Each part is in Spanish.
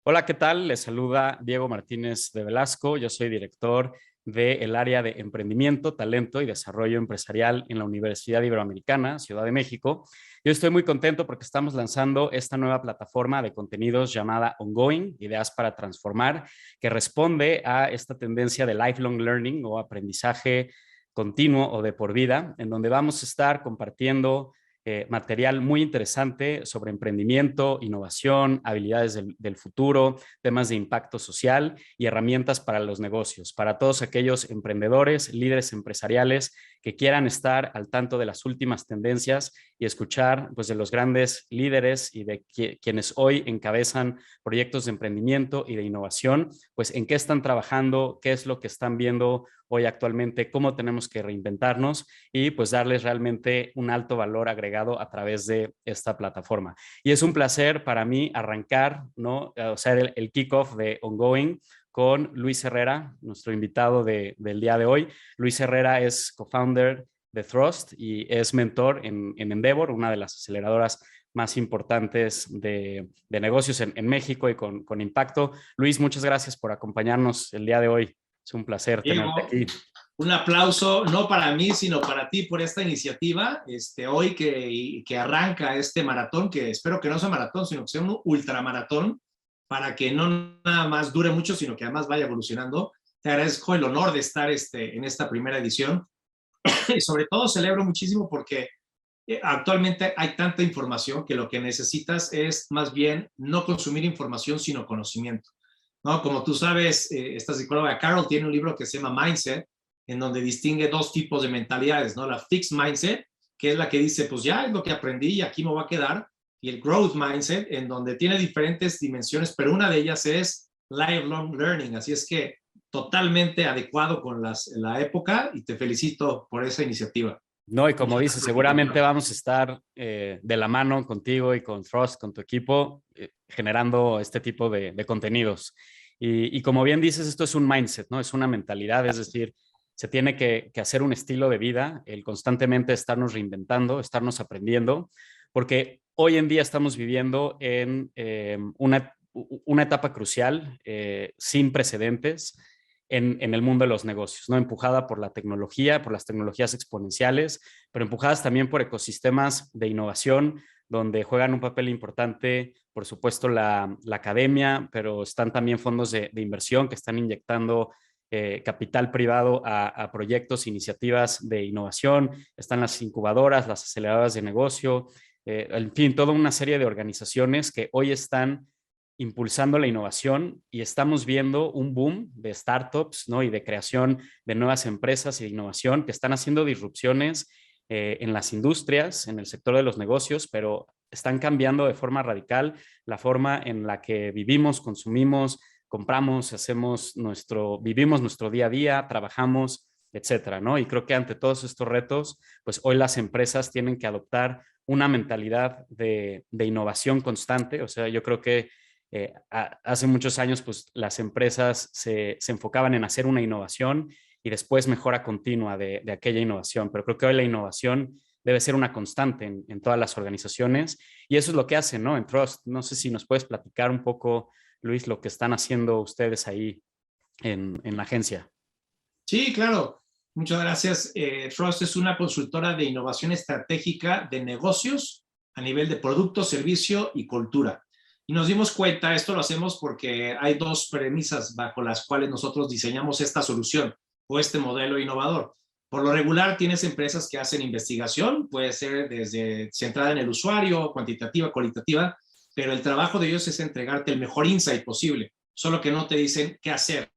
Hola, ¿qué tal? Les saluda Diego Martínez de Velasco. Yo soy director del área de emprendimiento, talento y desarrollo empresarial en la Universidad Iberoamericana, Ciudad de México. Yo estoy muy contento porque estamos lanzando esta nueva plataforma de contenidos llamada Ongoing, Ideas para Transformar, que responde a esta tendencia de lifelong learning o aprendizaje continuo o de por vida, en donde vamos a estar compartiendo material muy interesante sobre emprendimiento, innovación, habilidades del futuro, temas de impacto social y herramientas para los negocios, para todos aquellos emprendedores, líderes empresariales que quieran estar al tanto de las últimas tendencias y escuchar pues, de los grandes líderes y de quienes hoy encabezan proyectos de emprendimiento y de innovación, pues en qué están trabajando, qué es lo que están viendo hoy actualmente, cómo tenemos que reinventarnos y pues darles realmente un alto valor agregado a través de esta plataforma. Y es un placer para mí arrancar, ¿no? O sea, el kickoff de Ongoing con Luis Herrera, nuestro invitado del día de hoy. Luis Herrera es co-founder de Thrust y es mentor en Endeavor, una de las aceleradoras más importantes de negocios en México y con impacto. Luis, muchas gracias por acompañarnos el día de hoy. Es un placer tenerte Diego, aquí. un aplauso, no para mí, sino para ti por esta iniciativa. Hoy que arranca este maratón, que espero que no sea maratón, sino que sea un ultramaratón, para que no nada más dure mucho, sino que además vaya evolucionando. Te agradezco el honor de estar en esta primera edición. Y sobre todo celebro muchísimo porque actualmente hay tanta información que lo que necesitas es más bien no consumir información, sino conocimiento. ¿No? Como tú sabes, esta psicóloga Carol tiene un libro que se llama Mindset, en donde distingue dos tipos de mentalidades, ¿no? La fixed mindset, que es la que dice, pues ya es lo que aprendí y aquí me va a quedar, y el growth mindset, en donde tiene diferentes dimensiones, pero una de ellas es lifelong learning, así es que totalmente adecuado con la época y te felicito por esa iniciativa. No, y como Muchas dices, gracias. seguramente vamos a estar de la mano contigo y con Thrust, con tu equipo, generando este tipo de contenidos. Y como bien dices, esto es un mindset, ¿no? Es una mentalidad, es decir, se tiene que hacer un estilo de vida, el constantemente estarnos reinventando, estarnos aprendiendo, porque hoy en día estamos viviendo en una etapa crucial, sin precedentes, en el mundo de los negocios, ¿no? Empujada por la tecnología, por las tecnologías exponenciales, pero empujadas también por ecosistemas de innovación, donde juegan un papel importante, por supuesto, la academia, pero están también fondos de inversión que están inyectando capital privado a proyectos, iniciativas de innovación, están las incubadoras, las aceleradoras de negocio, en fin, toda una serie de organizaciones que hoy están impulsando la innovación y estamos viendo un boom de startups, ¿no? Y de creación de nuevas empresas y de innovación que están haciendo disrupciones en las industrias, en el sector de los negocios, pero están cambiando de forma radical la forma en la que vivimos, consumimos, compramos, vivimos nuestro día a día, trabajamos, etcétera, ¿no? Y creo que ante todos estos retos, pues hoy las empresas tienen que adoptar una mentalidad de innovación constante. O sea, yo creo que hace muchos años, pues las empresas se enfocaban en hacer una innovación y después mejora continua de aquella innovación. Pero creo que hoy la innovación debe ser una constante en todas las organizaciones y eso es lo que hacen, ¿no? En Trust. No sé si nos puedes platicar un poco, Luis, lo que están haciendo ustedes ahí en la agencia. Sí, claro. Muchas gracias. Trust es una consultora de innovación estratégica de negocios a nivel de producto, servicio y cultura. Y nos dimos cuenta, esto lo hacemos porque hay dos premisas bajo las cuales nosotros diseñamos esta solución o este modelo innovador. Por lo regular, tienes empresas que hacen investigación, puede ser desde centrada en el usuario, cuantitativa, cualitativa, pero el trabajo de ellos es entregarte el mejor insight posible, solo que no te dicen qué hacer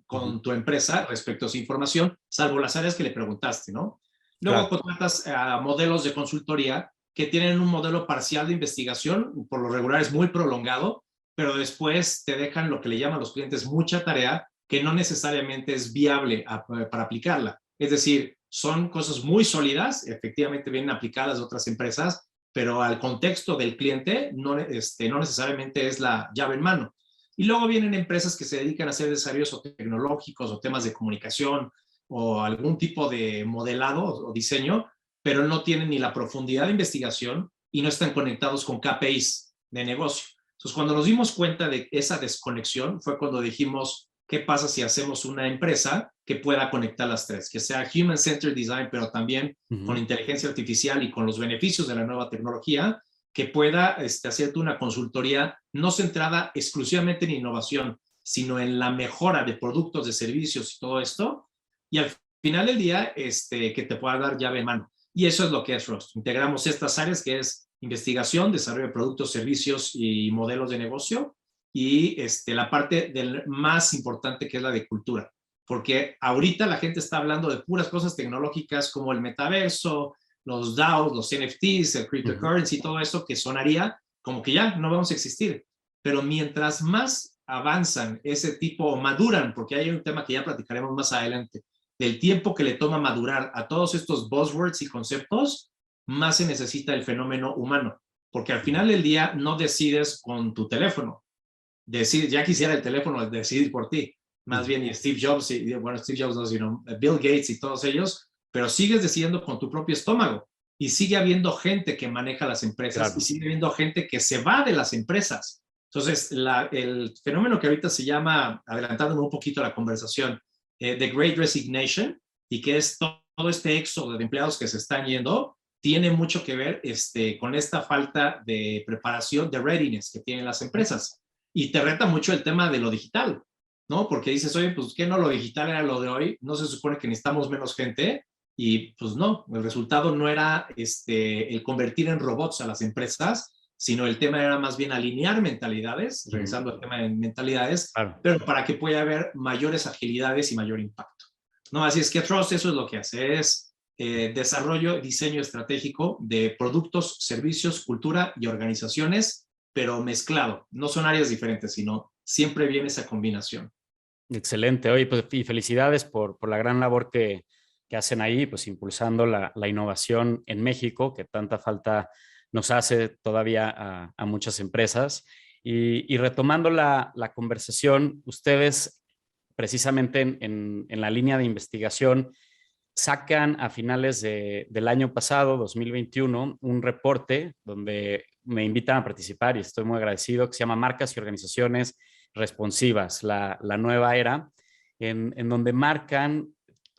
con tu empresa respecto a su información, salvo las áreas que le preguntaste, ¿no? Luego Claro. contratas a modelos de consultoría que tienen un modelo parcial de investigación, por lo regular es muy prolongado, pero después te dejan lo que le llaman los clientes mucha tarea que no necesariamente es viable para aplicarla. Es decir, son cosas muy sólidas, efectivamente vienen aplicadas de otras empresas, pero al contexto del cliente no necesariamente es la llave en mano. Y luego vienen empresas que se dedican a hacer desarrollos o tecnológicos o temas de comunicación o algún tipo de modelado o diseño, pero no tienen ni la profundidad de investigación y no están conectados con KPIs de negocio. Entonces, cuando nos dimos cuenta de esa desconexión, fue cuando dijimos, ¿qué pasa si hacemos una empresa que pueda conectar las tres? Que sea Human-Centered Design, pero también con inteligencia artificial y con los beneficios de la nueva tecnología, que pueda hacerte una consultoría no centrada exclusivamente en innovación, sino en la mejora de productos, de servicios y todo esto. Y al final del día, que te pueda dar llave en mano. Y eso es lo que es Frost. Integramos estas áreas que es investigación, desarrollo de productos, servicios y modelos de negocio, y la parte del más importante, que es la de cultura. Porque ahorita la gente está hablando de puras cosas tecnológicas como el metaverso, los DAOs, los NFTs, el cryptocurrency y todo eso, que sonaría como que ya no vamos a existir. Pero mientras más avanzan ese tipo, o maduran, porque hay un tema que ya platicaremos más adelante, del tiempo que le toma madurar a todos estos buzzwords y conceptos, más se necesita el fenómeno humano. Porque al final del día no decides con tu teléfono. Ya quisiera el teléfono decidir por ti. Más bien, y Steve Jobs, bueno, Steve Jobs no, sino Bill Gates y todos ellos, pero sigues decidiendo con tu propio estómago. Y sigue habiendo gente que maneja las empresas, claro, y sigue habiendo gente que se va de las empresas. Entonces, el fenómeno que ahorita se llama, adelantándome un poquito a la conversación, The Great Resignation, y que es todo este éxodo de empleados que se están yendo, tiene mucho que ver con esta falta de preparación, de readiness que tienen las empresas. Y te reta mucho el tema de lo digital, ¿no? Porque dices, oye, pues ¿qué no? Lo digital era lo de hoy, no se supone que necesitamos menos gente, y pues no, el resultado no era el convertir en robots a las empresas, sino el tema era más bien alinear mentalidades, regresando al tema de mentalidades, claro, pero para que pueda haber mayores agilidades y mayor impacto, ¿no? Así es que Trust eso es lo que hace, es desarrollo, diseño estratégico de productos, servicios, cultura y organizaciones, pero mezclado. No son áreas diferentes, sino siempre viene esa combinación. Excelente. Oye, pues, y felicidades por la gran labor que hacen ahí, pues impulsando la innovación en México, que tanta falta nos hace todavía a muchas empresas. Y retomando la conversación, ustedes precisamente en la línea de investigación sacan a finales del año pasado, 2021, un reporte donde me invitan a participar y estoy muy agradecido, que se llama Marcas y Organizaciones Responsivas, la nueva era, en donde marcan,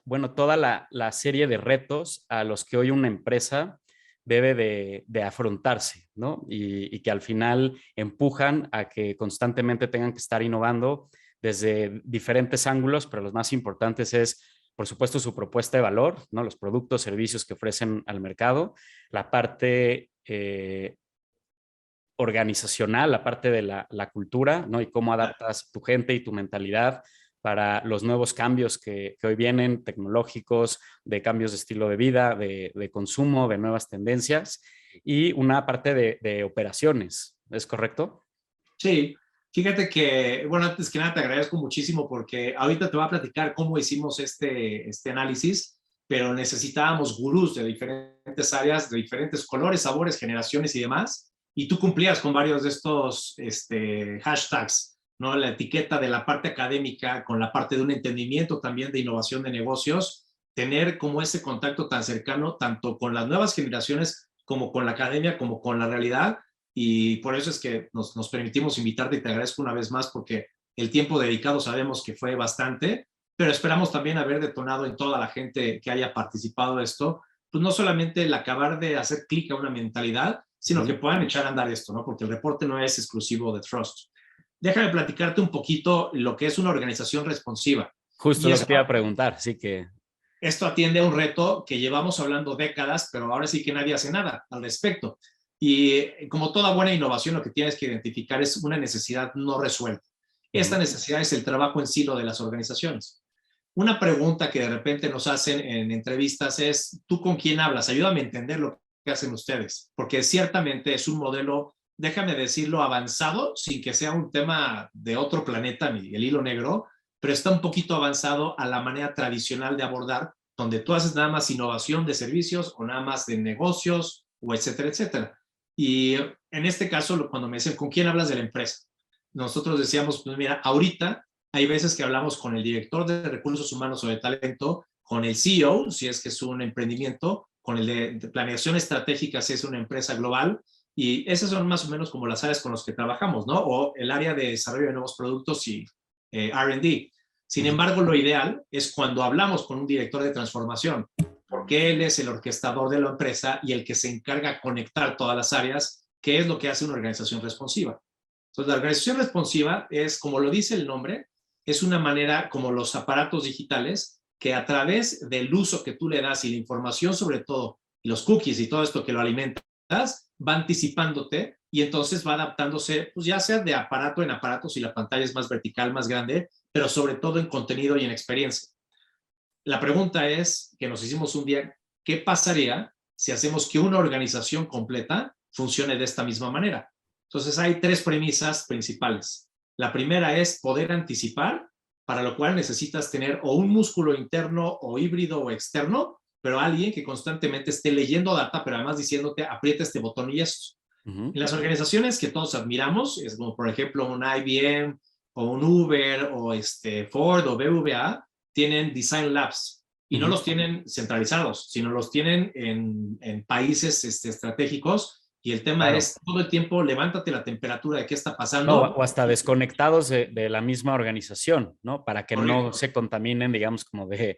bueno, toda la serie de retos a los que hoy una empresa debe de afrontarse, ¿no? Y que al final empujan a que constantemente tengan que estar innovando desde diferentes ángulos, pero los más importantes es, por supuesto, su propuesta de valor, ¿no? Los productos, servicios que ofrecen al mercado, la parte organizacional, la parte de la cultura, ¿no? Y cómo adaptas tu gente y tu mentalidad para los nuevos cambios que hoy vienen, tecnológicos, de cambios de estilo de vida, de consumo, de nuevas tendencias, y una parte de operaciones, ¿es correcto? Sí, fíjate que, bueno, antes que nada te agradezco muchísimo porque ahorita te voy a platicar cómo hicimos este análisis, pero necesitábamos gurús de diferentes áreas, de diferentes colores, sabores, generaciones y demás, y tú cumplías con varios de estos hashtags, ¿no? La etiqueta de la parte académica con la parte de un entendimiento también de innovación de negocios, tener como ese contacto tan cercano tanto con las nuevas generaciones como con la academia, como con la realidad. Y por eso es que nos permitimos invitarte y te agradezco una vez más porque el tiempo dedicado sabemos que fue bastante, pero esperamos también haber detonado en toda la gente que haya participado de esto, pues no solamente el acabar de hacer clic a una mentalidad, sino que puedan echar a andar esto, ¿no? Porque el reporte no es exclusivo de Trust. Déjame platicarte un poquito lo que es una organización responsiva. Justo lo que te iba a preguntar, sí que... Esto atiende a un reto que llevamos hablando décadas, pero ahora sí que nadie hace nada al respecto. Y como toda buena innovación, lo que tienes que identificar es una necesidad no resuelta. Esta necesidad es el trabajo en silo de las organizaciones. Una pregunta que de repente nos hacen en entrevistas es, ¿tú con quién hablas? Ayúdame a entender lo que hacen ustedes, porque ciertamente es un modelo, déjame decirlo, avanzado, sin que sea un tema de otro planeta ni el hilo negro, pero está un poquito avanzado a la manera tradicional de abordar, donde tú haces nada más innovación de servicios o nada más de negocios, o etcétera, etcétera. Y en este caso, cuando me dicen, ¿con quién hablas de la empresa? Nosotros decíamos, pues mira, ahorita hay veces que hablamos con el director de recursos humanos o de talento, con el CEO, si es que es un emprendimiento, con el de planeación estratégica, si es una empresa global, Y esas son más o menos como las áreas con las que trabajamos, ¿no? O el área de desarrollo de nuevos productos y R&D. Sin embargo, lo ideal es cuando hablamos con un director de transformación, porque él es el orquestador de la empresa y el que se encarga de conectar todas las áreas, que es lo que hace una organización responsiva. Entonces, la organización responsiva es, como lo dice el nombre, es una manera como los aparatos digitales que a través del uso que tú le das y la información sobre todo, y los cookies y todo esto que lo alimentas, va anticipándote y entonces va adaptándose, pues ya sea de aparato en aparato, si la pantalla es más vertical, más grande, pero sobre todo en contenido y en experiencia. La pregunta es, que nos hicimos un día, ¿qué pasaría si hacemos que una organización completa funcione de esta misma manera? Entonces hay tres premisas principales. La primera es poder anticipar, para lo cual necesitas tener o un músculo interno o híbrido o externo, pero alguien que constantemente esté leyendo data, pero además diciéndote, aprieta este botón y esto. En las organizaciones que todos admiramos, es como por ejemplo un IBM o un Uber o Ford o BVA, tienen Design Labs y no los tienen centralizados, sino los tienen en países estratégicos y el tema es todo el tiempo levántate la temperatura de qué está No, pasando. o hasta desconectados de la misma organización, ¿no? Para que no Correcto. se contaminen, digamos, como de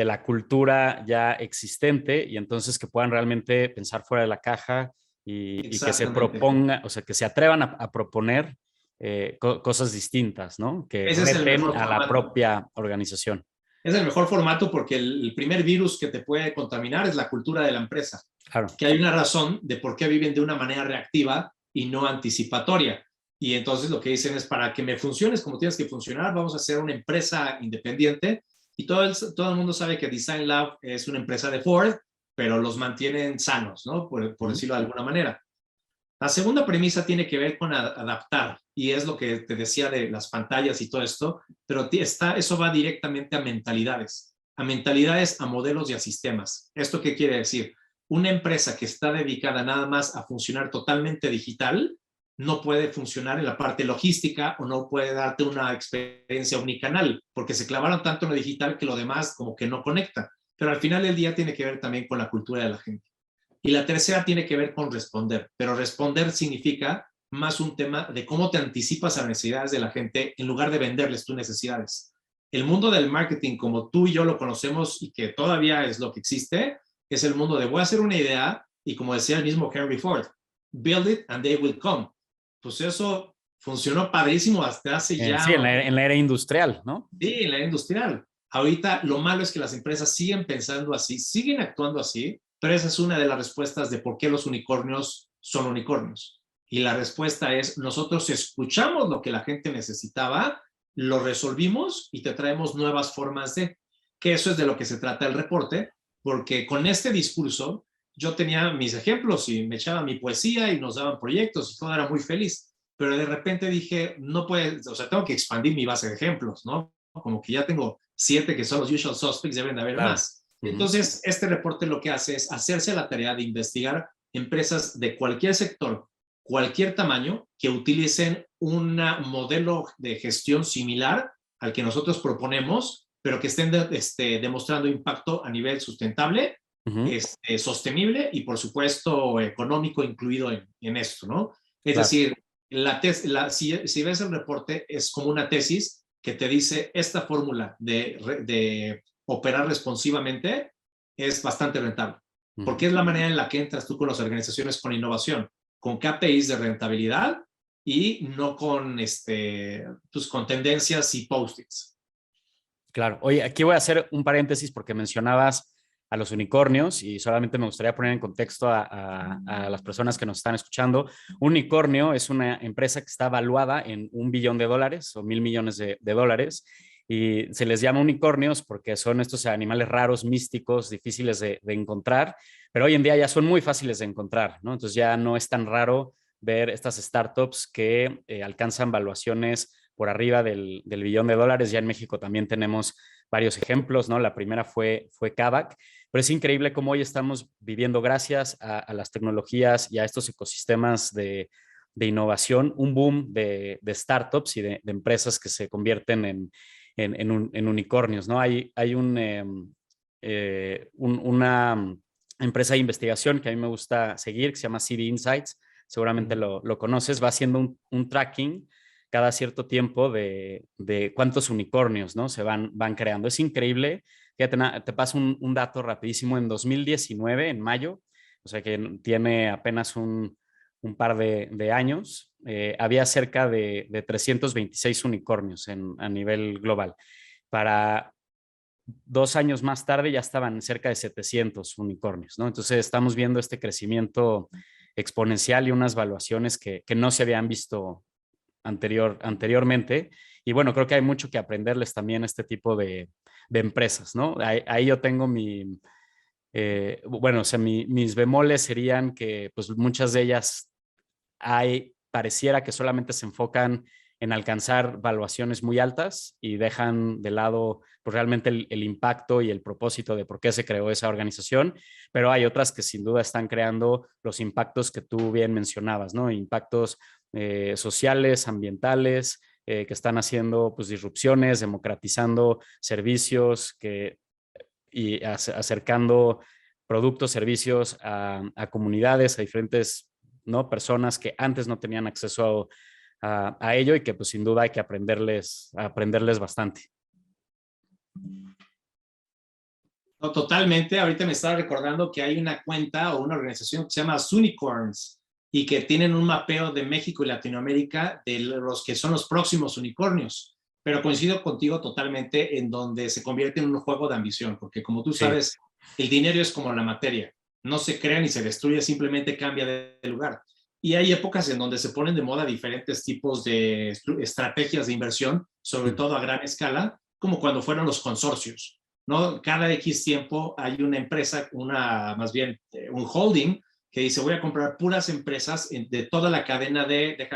la cultura ya existente y entonces que puedan realmente pensar fuera de la caja y que se Exactamente. propongan, o sea, que se atrevan a proponer cosas distintas, ¿no? Que Ese es el reten mejor a la formato. propia organización. Es el mejor formato porque el primer virus que te puede contaminar es la cultura de la empresa, Claro. que hay una razón de por qué viven de una manera reactiva y no anticipatoria. Y entonces lo que dicen es, para que me funciones como tienes que funcionar, vamos a ser una empresa independiente. Y todo el mundo sabe que Design Lab es una empresa de Ford, pero los mantienen sanos, ¿no? Por decirlo de alguna manera. La segunda premisa tiene que ver con adaptar, y es lo que te decía de las pantallas y todo esto, pero eso va directamente a mentalidades, a modelos y a sistemas. ¿Esto qué quiere decir? Una empresa que está dedicada nada más a funcionar totalmente digital no puede funcionar en la parte logística o no puede darte una experiencia unicanal, porque se clavaron tanto en lo digital que lo demás como que no conecta. Pero al final del día tiene que ver también con la cultura de la gente. Y la tercera tiene que ver con responder, pero responder significa más un tema de cómo te anticipas a las necesidades de la gente en lugar de venderles tus necesidades. El mundo del marketing, como tú y yo lo conocemos y que todavía es lo que existe, es el mundo de voy a hacer una idea y como decía el mismo Henry Ford, build it and they will come. Pues eso funcionó padrísimo hasta hace Sí, ya, en la era industrial, ¿no? sí, en la era industrial. Ahorita lo malo es que las empresas siguen pensando así, siguen actuando así, pero esa es una de las respuestas de por qué los unicornios son unicornios. Y la respuesta es, nosotros escuchamos lo que la gente necesitaba, lo resolvimos y te traemos nuevas formas de, que eso es de lo que se trata el reporte, porque con este discurso yo tenía mis ejemplos y me echaba mi poesía y nos daban proyectos y todo era muy feliz. Pero de repente dije, no puedes, o sea, tengo que expandir mi base de ejemplos, ¿no? Como que ya tengo 7 que son los usual suspects, deben de haber Claro. más. Entonces, este reporte lo que hace es hacerse la tarea de investigar empresas de cualquier sector, cualquier tamaño, que utilicen un modelo de gestión similar al que nosotros proponemos, pero que estén demostrando impacto a nivel sustentable, sostenible y, por supuesto, económico incluido en esto, ¿no? Es Claro. decir, si ves el reporte, es como una tesis que te dice esta fórmula de operar responsivamente es bastante rentable, porque es la manera en la que entras tú con las organizaciones con innovación, con KPIs de rentabilidad y no con, pues, con tendencias y post-its. Claro. Oye, aquí voy a hacer un paréntesis porque mencionabas a los unicornios y solamente me gustaría poner en contexto a las personas que nos están escuchando. Un unicornio es una empresa que está valuada en $1 billón o 1.000 millones de dólares y se les llama unicornios porque son estos animales raros, místicos, difíciles de encontrar, pero hoy en día ya son muy fáciles de encontrar, ¿no? Entonces ya no es tan raro ver estas startups que alcanzan valuaciones por arriba del billón de dólares. Ya en México también tenemos varios ejemplos, ¿no? La primera fue Kavak, pero es increíble cómo hoy estamos viviendo, gracias a las tecnologías y a estos ecosistemas de innovación, un boom de startups y de empresas que se convierten en unicornios, ¿no? Hay una empresa de investigación que a mí me gusta seguir, que se llama CD Insights, seguramente lo conoces, va haciendo un tracking cada cierto tiempo de cuántos unicornios, ¿no? Se van creando. Es increíble. Fíjate, te paso un dato rapidísimo. En 2019, en mayo, o sea que tiene apenas un par de años, había cerca de 326 unicornios a nivel global. Para 2 años más tarde ya estaban cerca de 700 unicornios, ¿no? Entonces estamos viendo este crecimiento exponencial y unas valuaciones que no se habían visto anteriormente. Y bueno, creo que hay mucho que aprenderles también a este tipo de empresas, ¿no? Ahí yo tengo bueno, o sea, mis bemoles serían que pues muchas de ellas pareciera que solamente se enfocan en alcanzar valuaciones muy altas y dejan de lado pues, realmente el impacto y el propósito de por qué se creó esa organización, pero hay otras que sin duda están creando los impactos que tú bien mencionabas, ¿no? Impactos sociales, ambientales, que están haciendo pues, disrupciones, democratizando servicios y acercando productos, servicios a comunidades, a diferentes, ¿no? Personas que antes no tenían acceso a ello y que pues sin duda hay que aprenderles bastante. No, totalmente. Ahorita me estaba recordando que hay una cuenta o una organización que se llama Unicorns y que tienen un mapeo de México y Latinoamérica de los que son los próximos unicornios. Pero coincido contigo totalmente en donde se convierte en un juego de ambición, porque como tú sabes, sí, el dinero es como la materia. No se crea ni se destruye, simplemente cambia de lugar. Y hay épocas en donde se ponen de moda diferentes tipos de estrategias de inversión, sobre todo a gran escala, como cuando fueron los consorcios, ¿no? Cada X tiempo hay una empresa, más bien un holding, que dice voy a comprar puras empresas de toda la cadena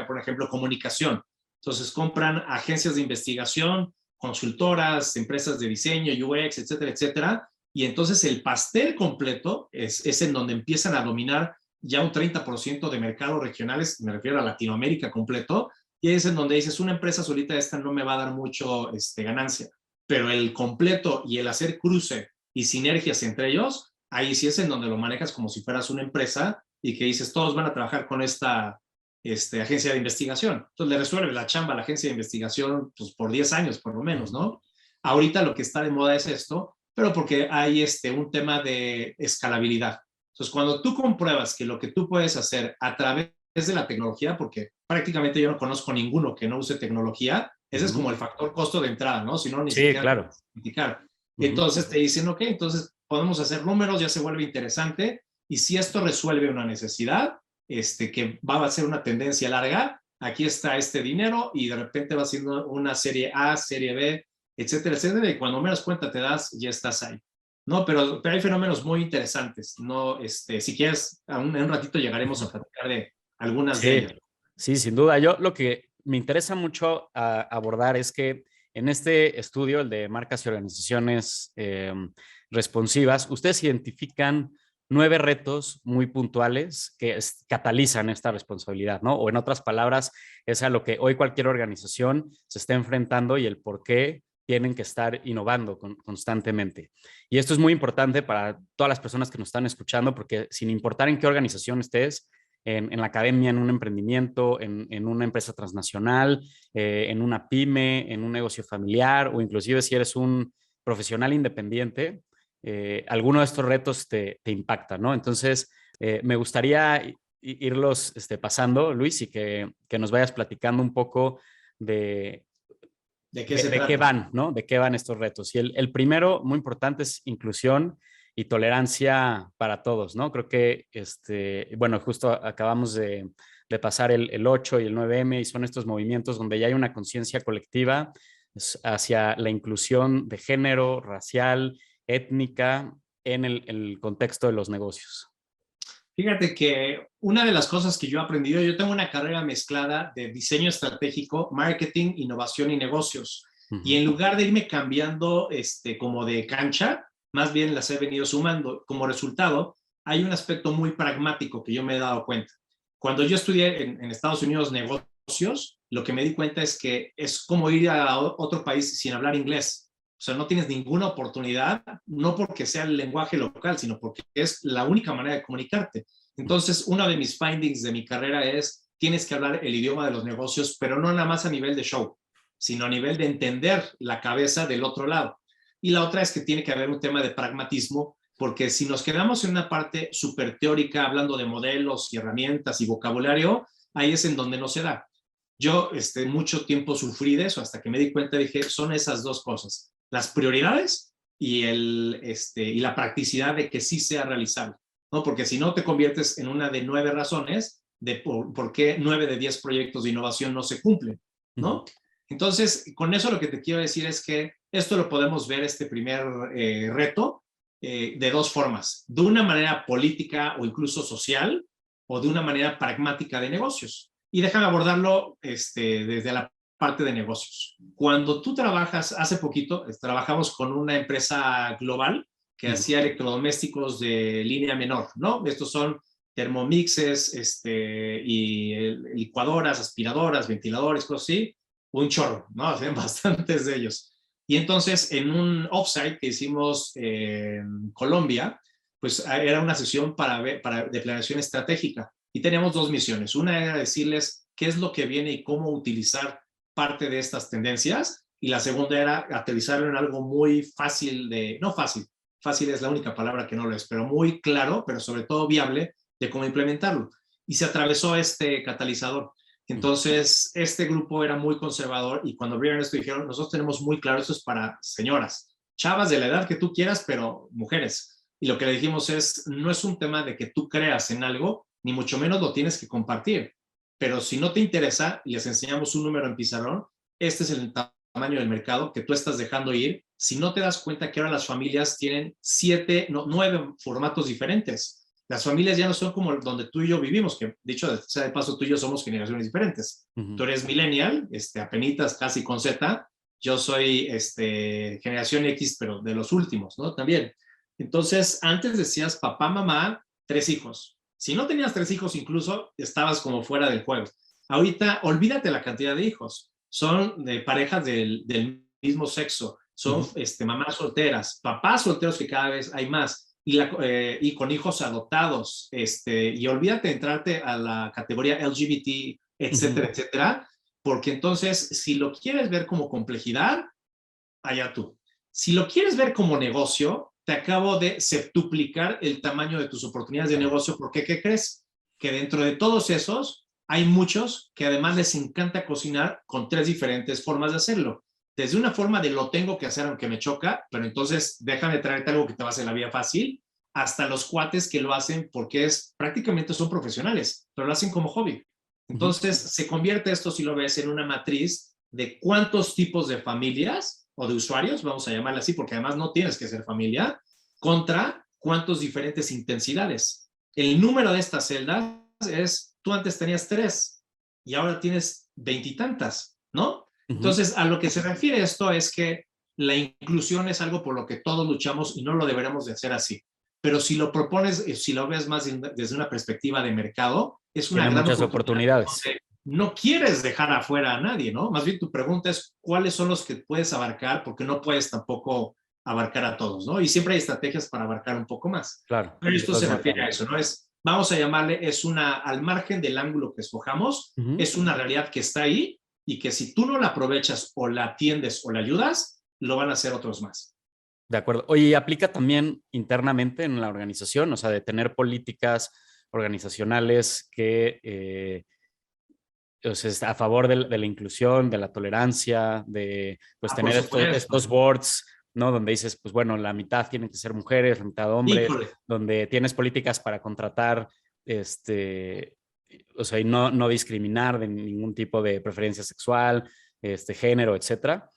por ejemplo, comunicación. Entonces compran agencias de investigación, consultoras, empresas de diseño, UX, etcétera, etcétera. Y entonces el pastel completo es en donde empiezan a dominar ya un 30% de mercados regionales, me refiero a Latinoamérica completo, y es en donde dices, una empresa solita esta no me va a dar mucho ganancia, pero el completo y el hacer cruce y sinergias entre ellos, ahí sí es en donde lo manejas como si fueras una empresa y que dices, todos van a trabajar con esta agencia de investigación. Entonces le resuelve la chamba a la agencia de investigación pues, por 10 años por lo menos, ¿no? Ahorita lo que está de moda es esto, pero porque hay un tema de escalabilidad. Entonces, cuando tú compruebas que lo que tú puedes hacer a través de la tecnología, porque prácticamente yo no conozco ninguno que no use tecnología, ese es como el factor costo de entrada, ¿no? Si no, ni sí, siquiera claro. criticar. Entonces te dicen, ok, entonces podemos hacer números, ya se vuelve interesante, y si esto resuelve una necesidad, que va a ser una tendencia larga, aquí está este dinero y de repente va siendo una serie A, serie B, etcétera, etcétera, y cuando menos cuenta te das, ya estás ahí. No, pero hay fenómenos muy interesantes. No, si quieres, en un ratito llegaremos a platicar de algunas de Sí, ellas. sí, sin duda. Yo lo que me interesa mucho abordar es que en este estudio, el de marcas y organizaciones responsivas, ustedes identifican 9 retos muy puntuales que catalizan esta responsabilidad, ¿no? O en otras palabras, es a lo que hoy cualquier organización se está enfrentando y el por qué tienen que estar innovando constantemente. Y esto es muy importante para todas las personas que nos están escuchando, porque sin importar en qué organización estés, en la academia, en un emprendimiento, en una empresa transnacional, en una pyme, en un negocio familiar o inclusive si eres un profesional independiente, alguno de estos retos te impacta, ¿no? Entonces, me gustaría irlos pasando, Luis, y que nos vayas platicando un poco de, ¿De qué se trata? qué van, ¿no? De qué van estos retos. Y el primero, muy importante, es inclusión y tolerancia para todos, ¿no? Creo que, bueno, justo acabamos de pasar el 8 y el 9M y son estos movimientos donde ya hay una conciencia colectiva hacia la inclusión de género, racial, étnica en el contexto de los negocios. Fíjate que una de las cosas que yo he aprendido, yo tengo una carrera mezclada de diseño estratégico, marketing, innovación y negocios. Y en lugar de irme cambiando como de cancha, más bien las he venido sumando. Como resultado, hay un aspecto muy pragmático que yo me he dado cuenta. Cuando yo estudié en Estados Unidos negocios, lo que me di cuenta es que es como ir a otro país sin hablar inglés. O sea, no tienes ninguna oportunidad, no porque sea el lenguaje local, sino porque es la única manera de comunicarte. Entonces, uno de mis findings de mi carrera es, tienes que hablar el idioma de los negocios, pero no nada más a nivel de show, sino a nivel de entender la cabeza del otro lado. Y la otra es que tiene que haber un tema de pragmatismo, porque si nos quedamos en una parte súper teórica, hablando de modelos y herramientas y vocabulario, ahí es en donde no se da. Yo mucho tiempo sufrí de eso hasta que me di cuenta, dije, son esas dos cosas, las prioridades y la practicidad de que sí sea realizable, ¿no? Porque si no te conviertes en una de 9 razones de por qué 9 de 10 proyectos de innovación no se cumplen, ¿no? Entonces, con eso lo que te quiero decir es que esto lo podemos ver, este primer reto, de dos formas, de una manera política o incluso social, o de una manera pragmática de negocios. Y déjame abordarlo desde la parte de negocios. Cuando tú trabajas, hace poquito, trabajamos con una empresa global que hacía electrodomésticos de línea menor, ¿no? Estos son termomixes, y licuadoras, aspiradoras, ventiladores, cosas así, un chorro, ¿no? Hacían bastantes de ellos. Y entonces, en un offsite que hicimos en Colombia, pues era una sesión de planeación estratégica y teníamos dos misiones. Una era decirles qué es lo que viene y cómo utilizar parte de estas tendencias, y la segunda era aterrizarlo en algo muy fácil no fácil, fácil es la única palabra que no lo es, pero muy claro, pero sobre todo viable de cómo implementarlo. Y se atravesó este catalizador. Entonces, este grupo era muy conservador y cuando vieron esto dijeron, nosotros tenemos muy claro, esto es para señoras, chavas de la edad que tú quieras, pero mujeres. Y lo que le dijimos es, no es un tema de que tú creas en algo, ni mucho menos lo tienes que compartir. Pero si no te interesa y les enseñamos un número en pizarrón, este es el tamaño del mercado que tú estás dejando ir. Si no te das cuenta que ahora las familias tienen 9 formatos diferentes. Las familias ya no son como donde tú y yo vivimos, que dicho sea de paso, tú y yo somos generaciones diferentes. Tú eres millennial, apenitas casi con Z. Yo soy generación X, pero de los últimos, ¿no? También. Entonces, antes decías papá, mamá, 3 hijos. Si no tenías 3 hijos, incluso estabas como fuera del juego. Ahorita, olvídate la cantidad de hijos. Son de parejas del mismo sexo. Son mamás solteras, papás solteros, que cada vez hay más. Y con hijos adoptados, y olvídate de entrarte a la categoría LGBT, etcétera, etcétera, porque entonces, si lo quieres ver como complejidad, allá tú. Si lo quieres ver como negocio, te acabo de septuplicar el tamaño de tus oportunidades de negocio, porque ¿qué crees? Que dentro de todos esos, hay muchos que además les encanta cocinar con 3 diferentes formas de hacerlo. Desde una forma de lo tengo que hacer aunque me choca, pero entonces déjame traerte algo que te va a hacer la vida fácil, hasta los cuates que lo hacen porque prácticamente son profesionales, pero lo hacen como hobby. Entonces se convierte esto, si lo ves, en una matriz de cuántos tipos de familias o de usuarios, vamos a llamarla así, porque además no tienes que ser familia, contra cuántos diferentes intensidades. El número de estas celdas es, tú antes tenías 3 y ahora tienes 20 y tantas, ¿no? Entonces, a lo que se refiere esto es que la inclusión es algo por lo que todos luchamos y no lo deberemos de hacer así. Pero si lo propones, si lo ves más desde una perspectiva de mercado, es una Tiene gran muchas oportunidades. No quieres dejar afuera a nadie, ¿no? Más bien tu pregunta es cuáles son los que puedes abarcar, porque no puedes tampoco abarcar a todos, ¿no? Y siempre hay estrategias para abarcar un poco más. Claro. Pero esto se refiere a eso, ¿no? Vamos a llamarle, al margen del ángulo que escojamos, es una realidad que está ahí y que si tú no la aprovechas o la atiendes o la ayudas, lo van a hacer otros más. De acuerdo. Oye, ¿y aplica también internamente en la organización? O sea, de tener políticas organizacionales que o sea, a favor de la inclusión, de la tolerancia, de pues tener estos boards, ¿no? Donde dices, pues bueno, la mitad tienen que ser mujeres, la mitad hombres, donde tienes políticas para contratar, o sea, y no discriminar de ningún tipo de preferencia sexual, género, etcétera.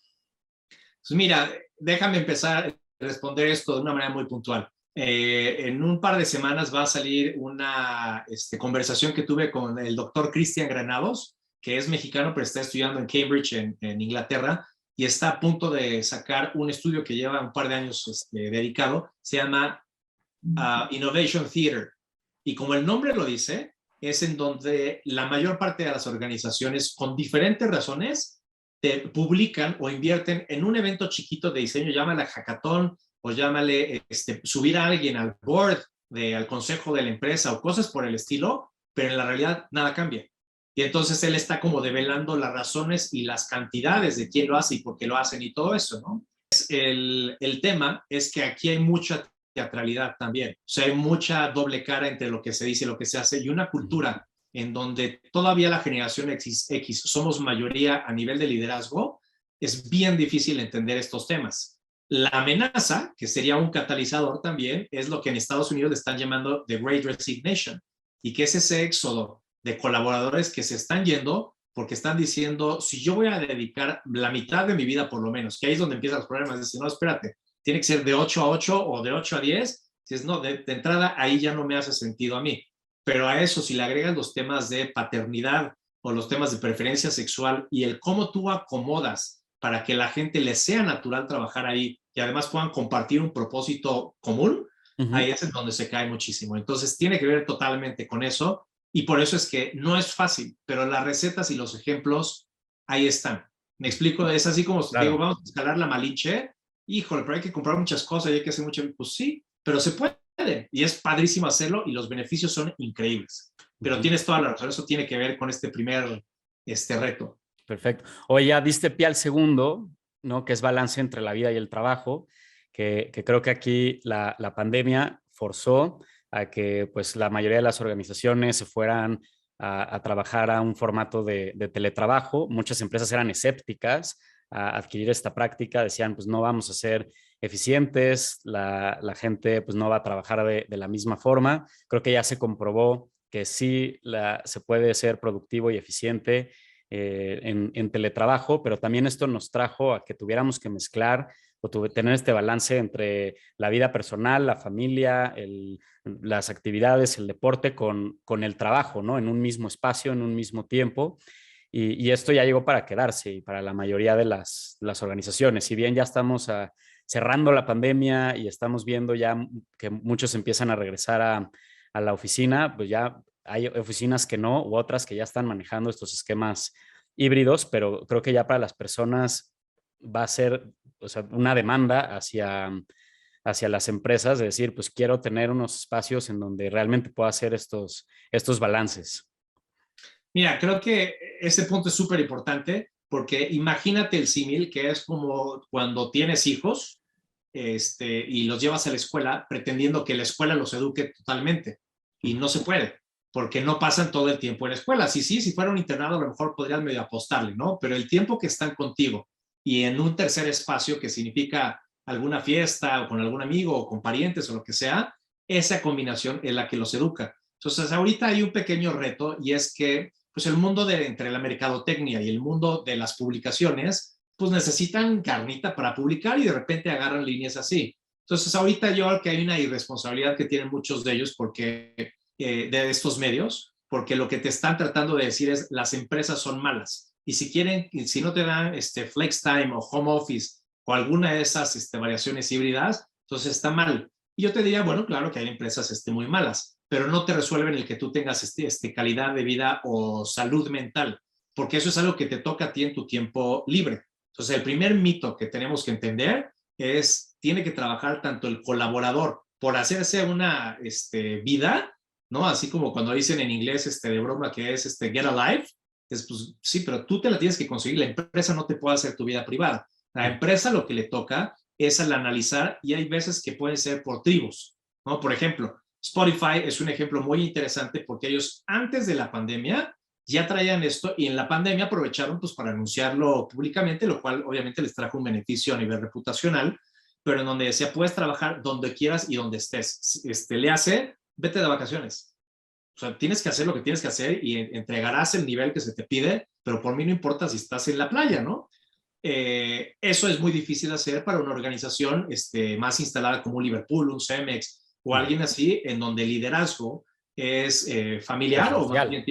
Pues mira, déjame empezar a responder esto de una manera muy puntual. En un par de semanas va a salir una conversación que tuve con el doctor Cristian Granados, que es mexicano, pero está estudiando en Cambridge, en Inglaterra, y está a punto de sacar un estudio que lleva un par de años dedicado, se llama Innovation Theater. Y como el nombre lo dice, es en donde la mayor parte de las organizaciones, con diferentes razones, te publican o invierten en un evento chiquito de diseño, llámale hackathon o llámale subir a alguien al board, al consejo de la empresa o cosas por el estilo, pero en la realidad nada cambia. Y entonces él está como develando las razones y las cantidades de quién lo hace y por qué lo hacen y todo eso, ¿no? El tema es que aquí hay mucha teatralidad también. O sea, hay mucha doble cara entre lo que se dice y lo que se hace y una cultura en donde todavía la generación X somos mayoría a nivel de liderazgo, es bien difícil entender estos temas. La amenaza, que sería un catalizador también, es lo que en Estados Unidos le están llamando the Great Resignation, y que es ese éxodo de colaboradores que se están yendo porque están diciendo, si yo voy a dedicar la mitad de mi vida por lo menos, que ahí es donde empiezan los problemas, dicen, no, espérate, tiene que ser de 8 a 8 o de 8 a 10, si es no, de entrada ahí ya no me hace sentido a mí. Pero a eso, si le agregas los temas de paternidad o los temas de preferencia sexual y el cómo tú acomodas para que la gente le sea natural trabajar ahí y además puedan compartir un propósito común, ahí es en donde se cae muchísimo. Entonces tiene que ver totalmente con eso y por eso es que no es fácil, pero las recetas y los ejemplos ahí están. Me explico, es así como claro. Digo, vamos a escalar la Malinche, híjole, pero hay que comprar muchas cosas y hay que hacer mucho, pues sí, pero se puede y es padrísimo hacerlo y los beneficios son increíbles. Pero tienes toda la razón, eso tiene que ver con este primer reto. Perfecto. Oye, ya diste pie al segundo, ¿no? Que es balance entre la vida y el trabajo, que creo que aquí la pandemia forzó a que pues la mayoría de las organizaciones se fueran a trabajar a un formato de teletrabajo. Muchas empresas eran escépticas a adquirir esta práctica, decían pues no vamos a ser eficientes, la gente pues no va a trabajar de la misma forma. Creo que ya se comprobó que sí se puede ser productivo y eficiente en teletrabajo, pero también esto nos trajo a que tuviéramos que mezclar o tener este balance entre la vida personal, la familia, las actividades, el deporte con el trabajo, ¿no? En un mismo espacio, en un mismo tiempo. Y esto ya llegó para quedarse y para la mayoría de las organizaciones. Si bien ya estamos cerrando la pandemia y estamos viendo ya que muchos empiezan a regresar a la oficina, pues ya hay oficinas que no, u otras que ya están manejando estos esquemas híbridos, pero creo que ya para las personas va a ser, o sea, una demanda hacia las empresas, de decir, pues quiero tener unos espacios en donde realmente pueda hacer estos balances. Mira, creo que ese punto es súper importante porque imagínate el símil que es como cuando tienes hijos y los llevas a la escuela pretendiendo que la escuela los eduque totalmente y no se puede porque no pasan todo el tiempo en la escuela. Si fuera un internado a lo mejor podrías medio apostarle, ¿no? Pero el tiempo que están contigo y en un tercer espacio que significa alguna fiesta o con algún amigo o con parientes o lo que sea, esa combinación es la que los educa. Entonces ahorita hay un pequeño reto y es que pues el mundo entre la mercadotecnia y el mundo de las publicaciones, pues necesitan carnita para publicar y de repente agarran líneas así. Entonces ahorita yo creo que hay una irresponsabilidad que tienen muchos de ellos porque de estos medios, porque lo que te están tratando de decir es las empresas son malas y si no te dan flex time o home office o alguna de esas variaciones híbridas, entonces está mal. Y yo te diría, bueno, claro que hay empresas muy malas, pero no te resuelven el que tú tengas calidad de vida o salud mental, porque eso es algo que te toca a ti en tu tiempo libre. Entonces, el primer mito que tenemos que entender es, tiene que trabajar tanto el colaborador por hacerse una vida, ¿no? Así como cuando dicen en inglés de broma que es get a life, es pues sí, pero tú te la tienes que conseguir, la empresa no te puede hacer tu vida privada. La empresa lo que le toca es al analizar y hay veces que pueden ser por tribus, ¿no? Por ejemplo, Spotify es un ejemplo muy interesante porque ellos antes de la pandemia ya traían esto y en la pandemia aprovecharon pues para anunciarlo públicamente, lo cual obviamente les trajo un beneficio a nivel reputacional, pero en donde decía puedes trabajar donde quieras y donde estés. Le hace, vete de vacaciones. O sea, tienes que hacer lo que tienes que hacer y entregarás el nivel que se te pide, pero por mí no importa si estás en la playa, ¿no? Eso es muy difícil de hacer para una organización más instalada como un Liverpool, un Cemex o alguien así, en donde el liderazgo es familiar o más bien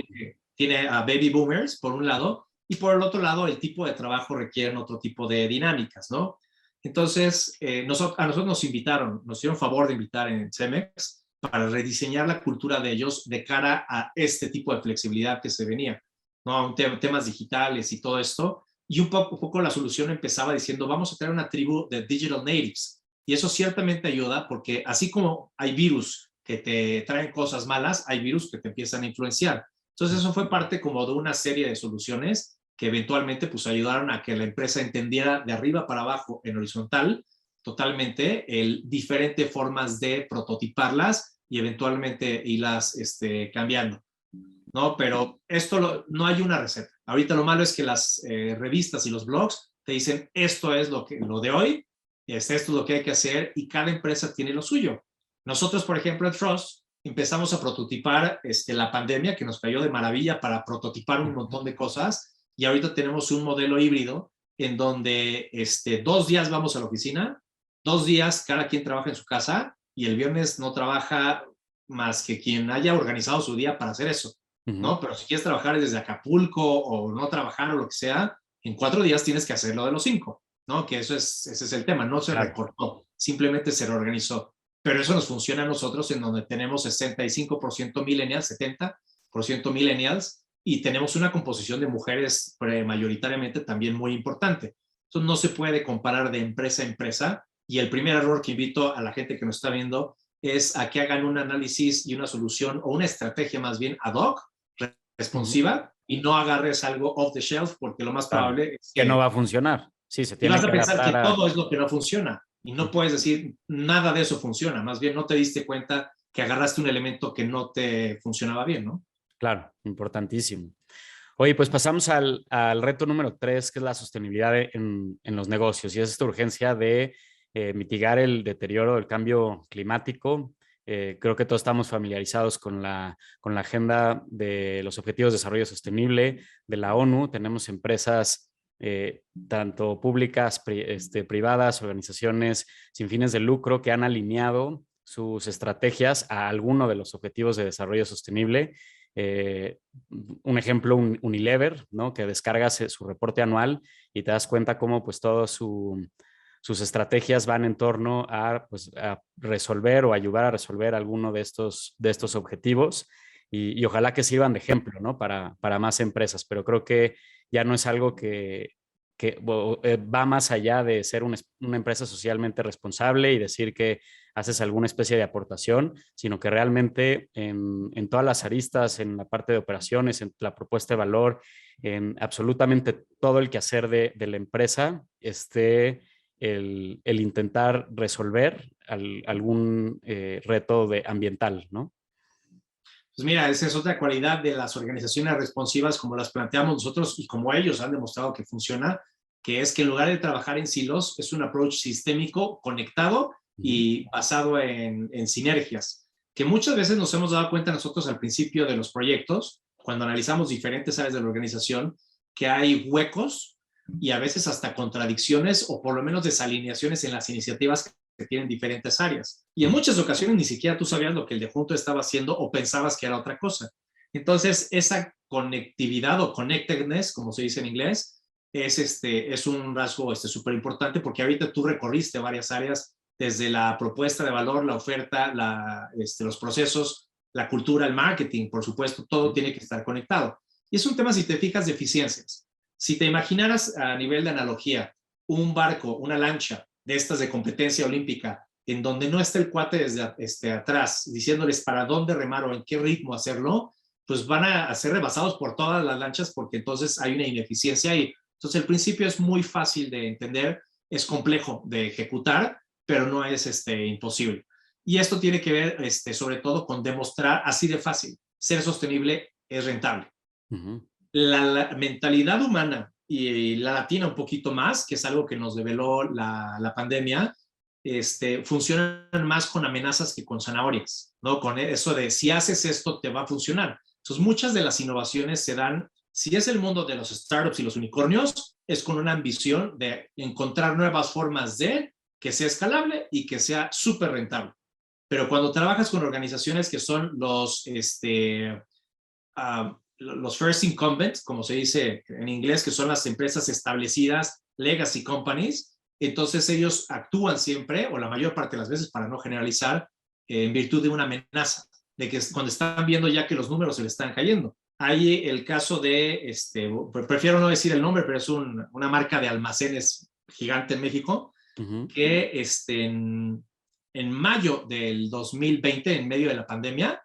tiene a baby boomers por un lado y por el otro lado el tipo de trabajo requiere otro tipo de dinámicas, ¿no? Entonces, a nosotros nos hicieron favor de invitar en Cemex para rediseñar la cultura de ellos de cara a este tipo de flexibilidad que se venía, ¿no? A temas digitales y todo esto. y un poco la solución empezaba diciendo, vamos a tener una tribu de digital natives. Y eso ciertamente ayuda porque así como hay virus que te traen cosas malas, hay virus que te empiezan a influenciar. Entonces eso fue parte como de una serie de soluciones que eventualmente pues ayudaron a que la empresa entendiera de arriba para abajo en horizontal totalmente diferentes formas de prototiparlas y eventualmente irlas cambiando, ¿no? Pero no hay una receta. Ahorita lo malo es que las revistas y los blogs te dicen esto es lo de hoy, esto es lo que hay que hacer y cada empresa tiene lo suyo. Nosotros, por ejemplo, en Frost empezamos a prototipar la pandemia que nos cayó de maravilla para prototipar un montón de cosas y ahorita tenemos un modelo híbrido en donde 2 días vamos a la oficina, 2 días cada quien trabaja en su casa y el viernes no trabaja más que quien haya organizado su día para hacer eso, ¿no? Pero si quieres trabajar desde Acapulco o no trabajar o lo que sea, en 4 días tienes que hacerlo de los 5, ¿no? Que ese es el tema, no se recortó, simplemente se reorganizó. Pero eso nos funciona a nosotros en donde tenemos 65% millennials, 70% millennials y tenemos una composición de mujeres mayoritariamente también muy importante. Entonces no se puede comparar de empresa a empresa y el primer error que invito a la gente que nos está viendo es a que hagan un análisis y una solución o una estrategia más bien ad hoc, responsiva, y no agarres algo off the shelf porque lo más probable es que no va a funcionar. Sí, se y tiene vas a que pensar que adaptar todo es lo que no funciona y no puedes decir nada de eso funciona, más bien no te diste cuenta que agarraste un elemento que no te funcionaba bien, ¿no? Claro, importantísimo. Oye, pues pasamos al reto número 3, que es la sostenibilidad en los negocios, y es esta urgencia de mitigar el deterioro del cambio climático. Creo que todos estamos familiarizados con la agenda de los Objetivos de Desarrollo Sostenible de la ONU. Tenemos empresas tanto públicas, privadas, organizaciones sin fines de lucro que han alineado sus estrategias a alguno de los Objetivos de Desarrollo Sostenible. Eh, un ejemplo, Unilever, ¿no? Que descargas su reporte anual y te das cuenta cómo pues sus estrategias van en torno a, pues, a resolver o ayudar a resolver alguno de estos objetivos y ojalá que sirvan de ejemplo, ¿no? Para más empresas, pero creo que ya no es algo que va más allá de ser una empresa socialmente responsable y decir que haces alguna especie de aportación, sino que realmente en todas las aristas, en la parte de operaciones, en la propuesta de valor, en absolutamente todo el quehacer de la empresa, el intentar resolver algún reto ambiental, ¿no? Pues mira, esa es otra cualidad de las organizaciones responsivas como las planteamos nosotros y como ellos han demostrado que funciona, que es que en lugar de trabajar en silos, es un approach sistémico, conectado y basado en sinergias, que muchas veces nos hemos dado cuenta nosotros al principio de los proyectos, cuando analizamos diferentes áreas de la organización, que hay huecos y a veces hasta contradicciones o por lo menos desalineaciones en las iniciativas que tienen diferentes áreas. Y en muchas ocasiones ni siquiera tú sabías lo que el de junto estaba haciendo o pensabas que era otra cosa. Entonces, esa conectividad o connectedness, como se dice en inglés, es un rasgo súper importante porque ahorita tú recorriste varias áreas desde la propuesta de valor, la oferta, los procesos, la cultura, el marketing, por supuesto, todo tiene que estar conectado. Y es un tema, si te fijas, de eficiencias. Si te imaginaras a nivel de analogía un barco, una lancha de estas de competencia olímpica, en donde no está el cuate desde atrás diciéndoles para dónde remar o en qué ritmo hacerlo, pues van a ser rebasados por todas las lanchas porque entonces hay una ineficiencia y entonces el principio es muy fácil de entender, es complejo de ejecutar, pero no es imposible. Y esto tiene que ver sobre todo con demostrar así de fácil, ser sostenible es rentable. La mentalidad humana y la latina un poquito más, que es algo que nos develó la pandemia, funcionan más con amenazas que con zanahorias, ¿no? Con eso de si haces esto te va a funcionar. Entonces muchas de las innovaciones se dan, si es el mundo de los startups y los unicornios, es con una ambición de encontrar nuevas formas de que sea escalable y que sea súper rentable. Pero cuando trabajas con organizaciones que son los first incumbents, como se dice en inglés, que son las empresas establecidas, legacy companies, entonces ellos actúan siempre, o la mayor parte de las veces, para no generalizar, en virtud de una amenaza, de que cuando están viendo ya que los números se les están cayendo. Hay el caso de, prefiero no decir el nombre, pero es una marca de almacenes gigante en México, que en mayo del 2020, en medio de la pandemia,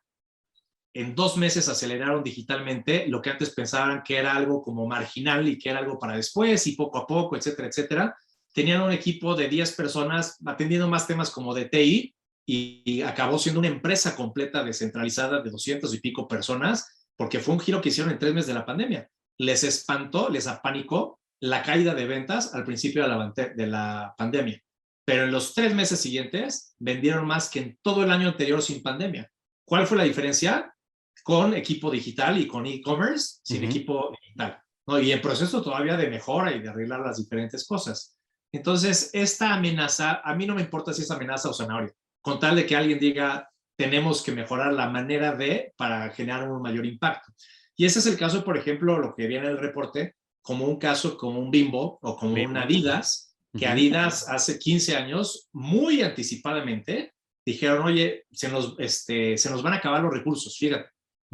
en 2 meses aceleraron digitalmente lo que antes pensaban que era algo como marginal y que era algo para después y poco a poco, etcétera, etcétera. Tenían un equipo de 10 personas atendiendo más temas como de TI y acabó siendo una empresa completa descentralizada de 200 y pico personas porque fue un giro que hicieron en 3 meses de la pandemia. Les espantó, les apanicó la caída de ventas al principio de la pandemia. Pero en los 3 meses siguientes vendieron más que en todo el año anterior sin pandemia. ¿Cuál fue la diferencia? Con equipo digital y con e-commerce, sin equipo digital, ¿no? Y en proceso todavía de mejora y de arreglar las diferentes cosas. Entonces, esta amenaza, a mí no me importa si es amenaza o zanahoria, con tal de que alguien diga, tenemos que mejorar la manera para generar un mayor impacto. Y ese es el caso, por ejemplo, lo que viene en el reporte, como un caso como un Bimbo o como un Adidas, que Adidas hace 15 años, muy anticipadamente, dijeron, oye, se nos van a acabar los recursos, fíjate.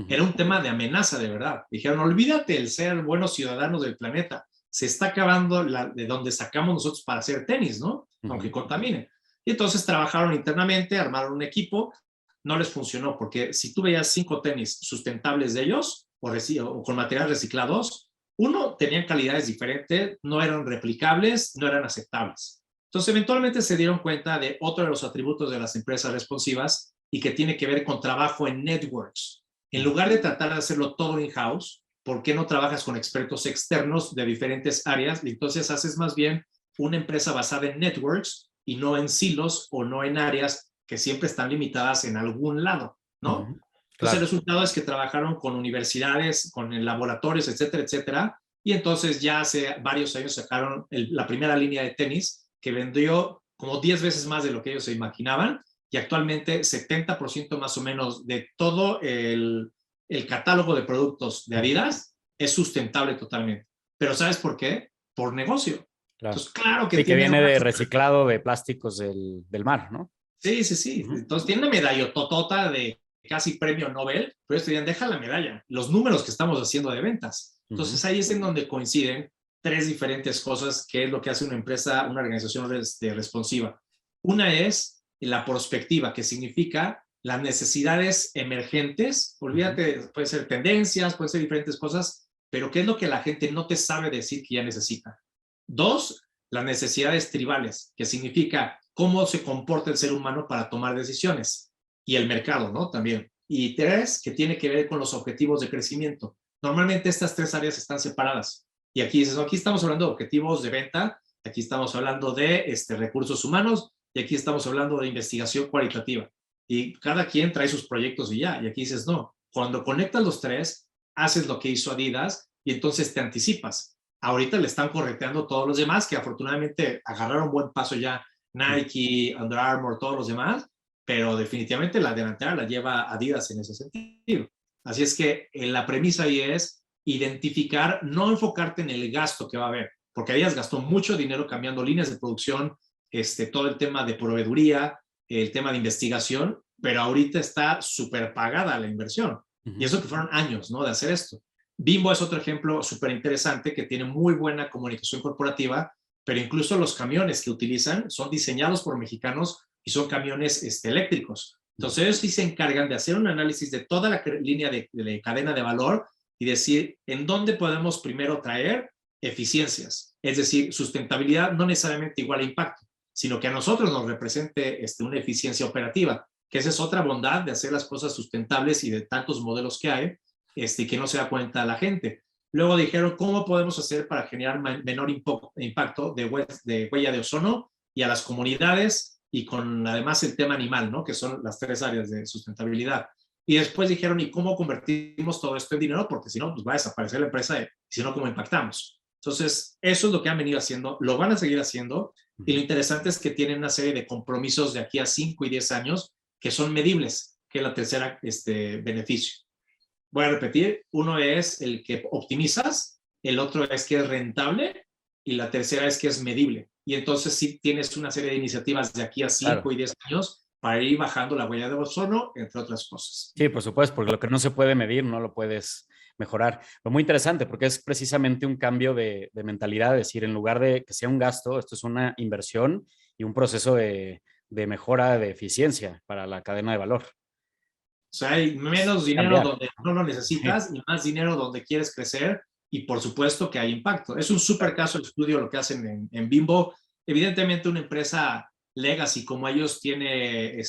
Era un tema de amenaza, de verdad. Dijeron, olvídate el ser buenos ciudadanos del planeta. Se está acabando de donde sacamos nosotros para hacer tenis, ¿no? Aunque contamine. Y entonces trabajaron internamente, armaron un equipo. No les funcionó porque si tú veías 5 tenis sustentables de ellos o con materiales reciclados, uno, tenían calidades diferentes, no eran replicables, no eran aceptables. Entonces, eventualmente se dieron cuenta de otro de los atributos de las empresas responsivas y que tiene que ver con trabajo en networks. En lugar de tratar de hacerlo todo in-house, ¿por qué no trabajas con expertos externos de diferentes áreas? Y entonces haces más bien una empresa basada en networks y no en silos o no en áreas que siempre están limitadas en algún lado, ¿no? Entonces el resultado es que trabajaron con universidades, con laboratorios, etcétera, etcétera. Y entonces ya hace varios años sacaron la primera línea de tenis que vendió como 10 veces más de lo que ellos se imaginaban y actualmente 70% más o menos de todo el catálogo de productos de Adidas es sustentable totalmente. Pero ¿sabes por qué? Por negocio. Claro. Entonces, claro que sí, que viene de una... reciclado de plásticos del mar, ¿no? Sí, sí, sí. Entonces tiene una medalla totota de casi premio Nobel, pero ellos te dirían, deja la medalla, los números que estamos haciendo de ventas. Entonces ahí es en donde coinciden 3 diferentes cosas que es lo que hace una empresa, una organización responsiva. Una es la prospectiva, que significa las necesidades emergentes. Olvídate, puede ser tendencias, puede ser diferentes cosas, pero ¿qué es lo que la gente no te sabe decir que ya necesita? 2, las necesidades tribales, que significa cómo se comporta el ser humano para tomar decisiones y el mercado, ¿no? También. Y 3, que tiene que ver con los objetivos de crecimiento. Normalmente estas 3 áreas están separadas. Y aquí dices, aquí estamos hablando de objetivos de venta, aquí estamos hablando de recursos humanos y aquí estamos hablando de investigación cualitativa. Y cada quien trae sus proyectos y ya. Y aquí dices, no, cuando conectas los 3, haces lo que hizo Adidas y entonces te anticipas. Ahorita le están correteando todos los demás que afortunadamente agarraron buen paso ya, Nike, Under Armour, todos los demás, pero definitivamente la delantera la lleva Adidas en ese sentido. Así es que la premisa ahí es identificar, no enfocarte en el gasto que va a haber, porque Adidas gastó mucho dinero cambiando líneas de producción, todo el tema de proveeduría, el tema de investigación, pero ahorita está súper pagada la inversión. Y eso que fueron años, ¿no? De hacer esto. Bimbo es otro ejemplo súper interesante que tiene muy buena comunicación corporativa, pero incluso los camiones que utilizan son diseñados por mexicanos y son camiones eléctricos. Entonces ellos sí se encargan de hacer un análisis de toda la línea de cadena de valor y decir en dónde podemos primero traer eficiencias. Es decir, sustentabilidad no necesariamente igual a impacto, sino que a nosotros nos represente una eficiencia operativa, que esa es otra bondad de hacer las cosas sustentables y de tantos modelos que hay, que no se da cuenta la gente. Luego dijeron, ¿cómo podemos hacer para generar menor impacto de huella de ozono y a las comunidades y con además el tema animal, ¿no? Que son las 3 áreas de sustentabilidad. Y después dijeron, ¿y cómo convertimos todo esto en dinero? Porque si no, pues va a desaparecer la empresa y si no, ¿cómo impactamos? Entonces, eso es lo que han venido haciendo, lo van a seguir haciendo y lo interesante es que tienen una serie de compromisos de aquí a 5 y 10 años que son medibles, que es la tercera beneficio. Voy a repetir, uno es el que optimizas, el otro es que es rentable y la tercera es que es medible. Y entonces sí tienes una serie de iniciativas de aquí a 5 y 10 años para ir bajando la huella de ozono, entre otras cosas. Sí, por supuesto, porque lo que no se puede medir no lo puedes mejorar. Pero muy interesante porque es precisamente un cambio de mentalidad, es decir, en lugar de que sea un gasto, esto es una inversión y un proceso de mejora de eficiencia para la cadena de valor. O sea, hay menos dinero Cambiar. donde no lo Sí. necesitas y más dinero donde quieres crecer y por supuesto que hay impacto. Es un súper caso de estudio lo que hacen en Bimbo. Evidentemente una empresa legacy como ellos tiene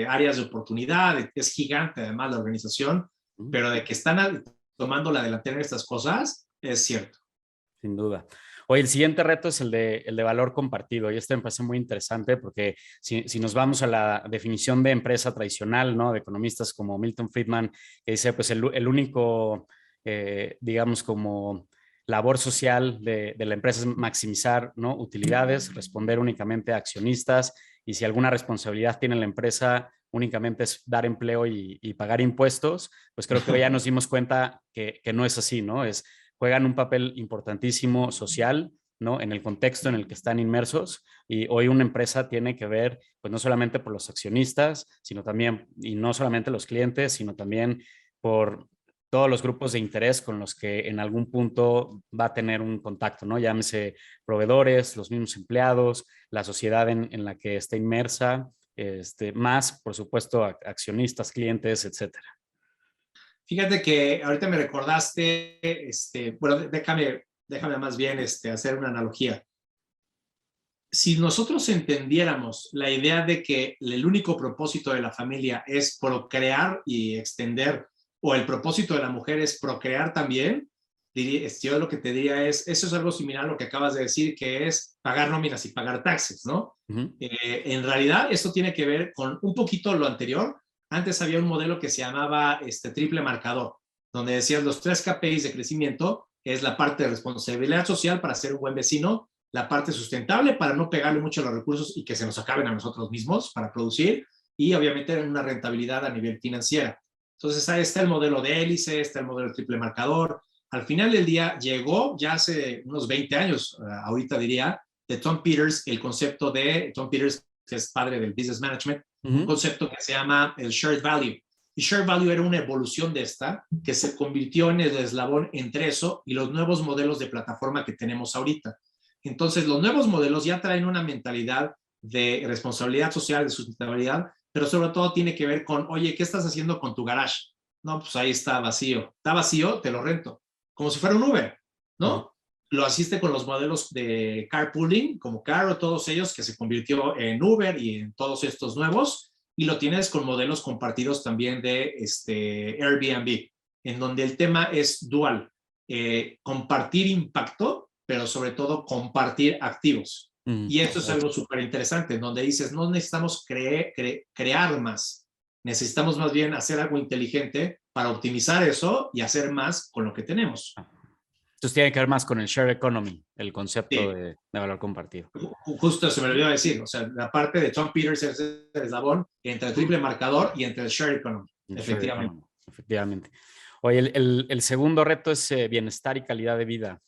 áreas de oportunidad, es gigante además la organización, pero de que están tomando la delantera en estas cosas, es cierto. Sin duda. Oye, el siguiente reto es el de valor compartido y este me parece muy interesante porque si nos vamos a la definición de empresa tradicional, ¿no? De economistas como Milton Friedman, que dice, pues el único, digamos, como labor social de la empresa es maximizar, ¿no? Utilidades, responder únicamente a accionistas y si alguna responsabilidad tiene la empresa únicamente es dar empleo y pagar impuestos, pues creo que hoy ya nos dimos cuenta que no es así, ¿no? Juegan un papel importantísimo social, ¿no? En el contexto en el que están inmersos y hoy una empresa tiene que ver, pues no solamente por los accionistas, sino también, y no solamente los clientes, sino también por todos los grupos de interés con los que en algún punto va a tener un contacto, ¿no? Llámese proveedores, los mismos empleados, la sociedad en la que está inmersa, más, por supuesto, accionistas, clientes, etcétera. Fíjate que ahorita me recordaste, bueno, déjame más bien hacer una analogía. Si nosotros entendiéramos la idea de que el único propósito de la familia es procrear y extender, o el propósito de la mujer es procrear también, yo lo que te diría es, eso es algo similar a lo que acabas de decir, que es pagar nóminas y pagar taxes, ¿no? Uh-huh. En realidad, esto tiene que ver con un poquito lo anterior. Antes había un modelo que se llamaba triple marcador, donde decías los 3 KPIs de crecimiento, es la parte de responsabilidad social para ser un buen vecino, la parte sustentable para no pegarle mucho a los recursos y que se nos acaben a nosotros mismos para producir, y obviamente una rentabilidad a nivel financiera. Entonces ahí está el modelo de hélice, está el modelo de triple marcador. Al final del día llegó ya hace unos 20 años, ahorita diría, de Tom Peters, el concepto de Tom Peters, que es padre del business management, un concepto que se llama el shared value. Y shared value era una evolución de esta que se convirtió en el eslabón entre eso y los nuevos modelos de plataforma que tenemos ahorita. Entonces, los nuevos modelos ya traen una mentalidad de responsabilidad social, de sustentabilidad, pero sobre todo tiene que ver con, oye, ¿qué estás haciendo con tu garage? No, pues ahí está vacío. Está vacío, te lo rento. Como si fuera un Uber, ¿no? Lo hiciste con los modelos de carpooling, como Caro, todos ellos, que se convirtió en Uber y en todos estos nuevos, y lo tienes con modelos compartidos también de Airbnb, en donde el tema es dual, compartir impacto, pero sobre todo compartir activos. Y esto es algo súper interesante, donde dices, no necesitamos crear más, necesitamos más bien hacer algo inteligente para optimizar eso y hacer más con lo que tenemos. Entonces tiene que ver más con el share economy, el concepto Sí. de valor compartido. Justo se me olvidó decir, o sea, la parte de Tom Peters es el eslabón entre el triple marcador y entre el share economy, efectivamente. Economy, efectivamente. Oye, el segundo reto es bienestar y calidad de vida.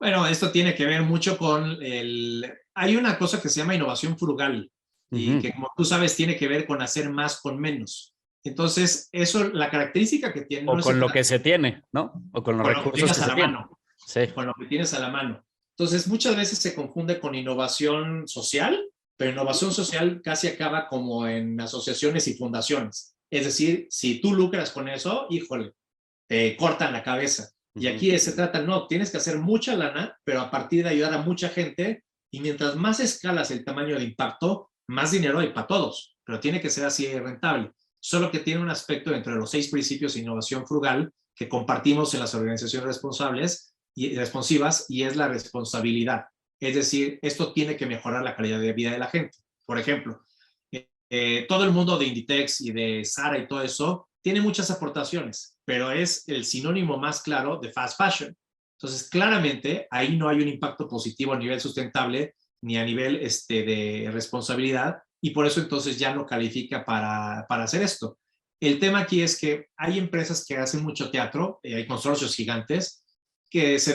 Bueno, esto tiene que ver mucho con Hay una cosa que se llama innovación frugal y que, como tú sabes, tiene que ver con hacer más con menos. Entonces, eso, la característica que tiene... O con lo que se tiene, ¿no? O con los recursos que se tienen. Sí. Con lo que tienes a la mano. Entonces, muchas veces se confunde con innovación social, pero innovación social casi acaba como en asociaciones y fundaciones. Es decir, si tú lucras con eso, híjole, te cortan la cabeza. Y aquí se trata, no, tienes que hacer mucha lana, pero a partir de ayudar a mucha gente, y mientras más escalas el tamaño de impacto, más dinero hay para todos, pero tiene que ser así rentable. Solo que tiene un aspecto entre los 6 principios de innovación frugal que compartimos en las organizaciones responsables y responsivas, y es la responsabilidad. Es decir, esto tiene que mejorar la calidad de vida de la gente. Por ejemplo, todo el mundo de Inditex y de Zara y todo eso tiene muchas aportaciones, pero es el sinónimo más claro de fast fashion. Entonces, claramente, ahí no hay un impacto positivo a nivel sustentable ni a nivel de responsabilidad, y por eso entonces ya no califica para hacer esto. El tema aquí es que hay empresas que hacen mucho teatro, hay consorcios gigantes que se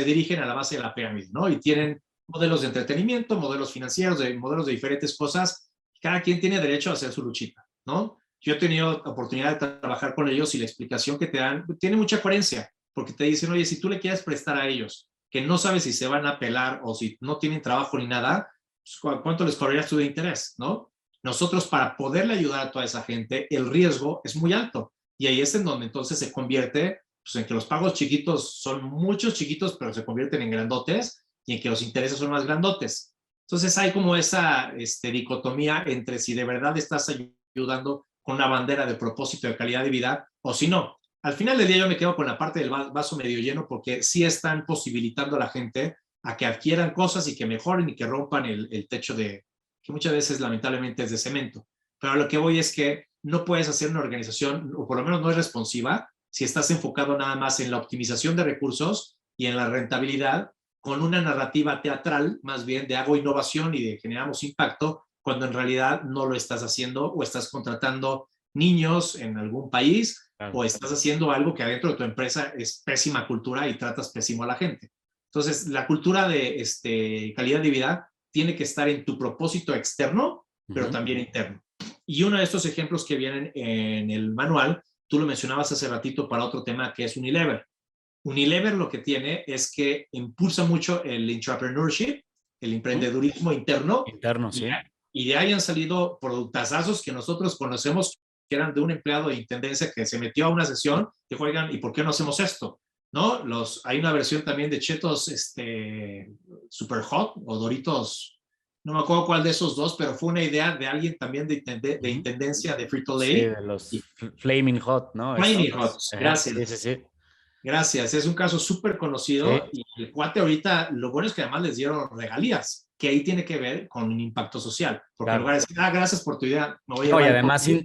dirigen a la base de la pirámide, ¿no? Y tienen modelos de entretenimiento, modelos financieros, modelos de diferentes cosas. Cada quien tiene derecho a hacer su luchita, ¿no? Yo he tenido oportunidad de trabajar con ellos y la explicación que te dan tiene mucha coherencia, porque te dicen, oye, si tú le quieres prestar a ellos, que no sabes si se van a pelar o si no tienen trabajo ni nada, pues, ¿cuánto les cobrarías tú de interés, no? Nosotros, para poderle ayudar a toda esa gente, el riesgo es muy alto. Y ahí es en donde entonces se convierte, pues, en que los pagos chiquitos son muchos chiquitos, pero se convierten en grandotes, y en que los intereses son más grandotes. Entonces hay como esa dicotomía entre si de verdad estás ayudando con una bandera de propósito de calidad de vida o si no. Al final del día yo me quedo con la parte del vaso medio lleno, porque sí están posibilitando a la gente a que adquieran cosas y que mejoren y que rompan el techo que muchas veces lamentablemente es de cemento. Pero a lo que voy es que no puedes hacer una organización, o por lo menos no es responsiva, si estás enfocado nada más en la optimización de recursos y en la rentabilidad, con una narrativa teatral más bien de hago innovación y de generamos impacto, cuando en realidad no lo estás haciendo, o estás contratando niños en algún país, Claro. o estás haciendo algo que adentro de tu empresa es pésima cultura y tratas pésimo a la gente. Entonces, la cultura de calidad de vida tiene que estar en tu propósito externo, pero también interno. Y uno de estos ejemplos que vienen en el manual, tú lo mencionabas hace ratito para otro tema, que es Unilever. Unilever lo que tiene es que impulsa mucho el entrepreneurship, el emprendedurismo interno, Interno, y, sí. y de ahí han salido productazos que nosotros conocemos, que eran de un empleado de intendencia que se metió a una sesión y dijo, oigan, ¿y por qué no hacemos esto? ¿No? Hay una versión también de Cheetos Super Hot o Doritos, no me acuerdo cuál de esos dos, pero fue una idea de alguien también de intendencia de Sí, Frito-Lay. de los Y Flaming Hot, ¿no? Flaming Hot, Sí, gracias. sí, sí. Gracias, es un caso súper Sí. conocido, y el cuate ahorita, lo bueno es que además les dieron regalías, que ahí tiene que ver con un impacto social, porque en Claro. lugar de decir, gracias por tu idea, me voy a No, y llevar el además porqué.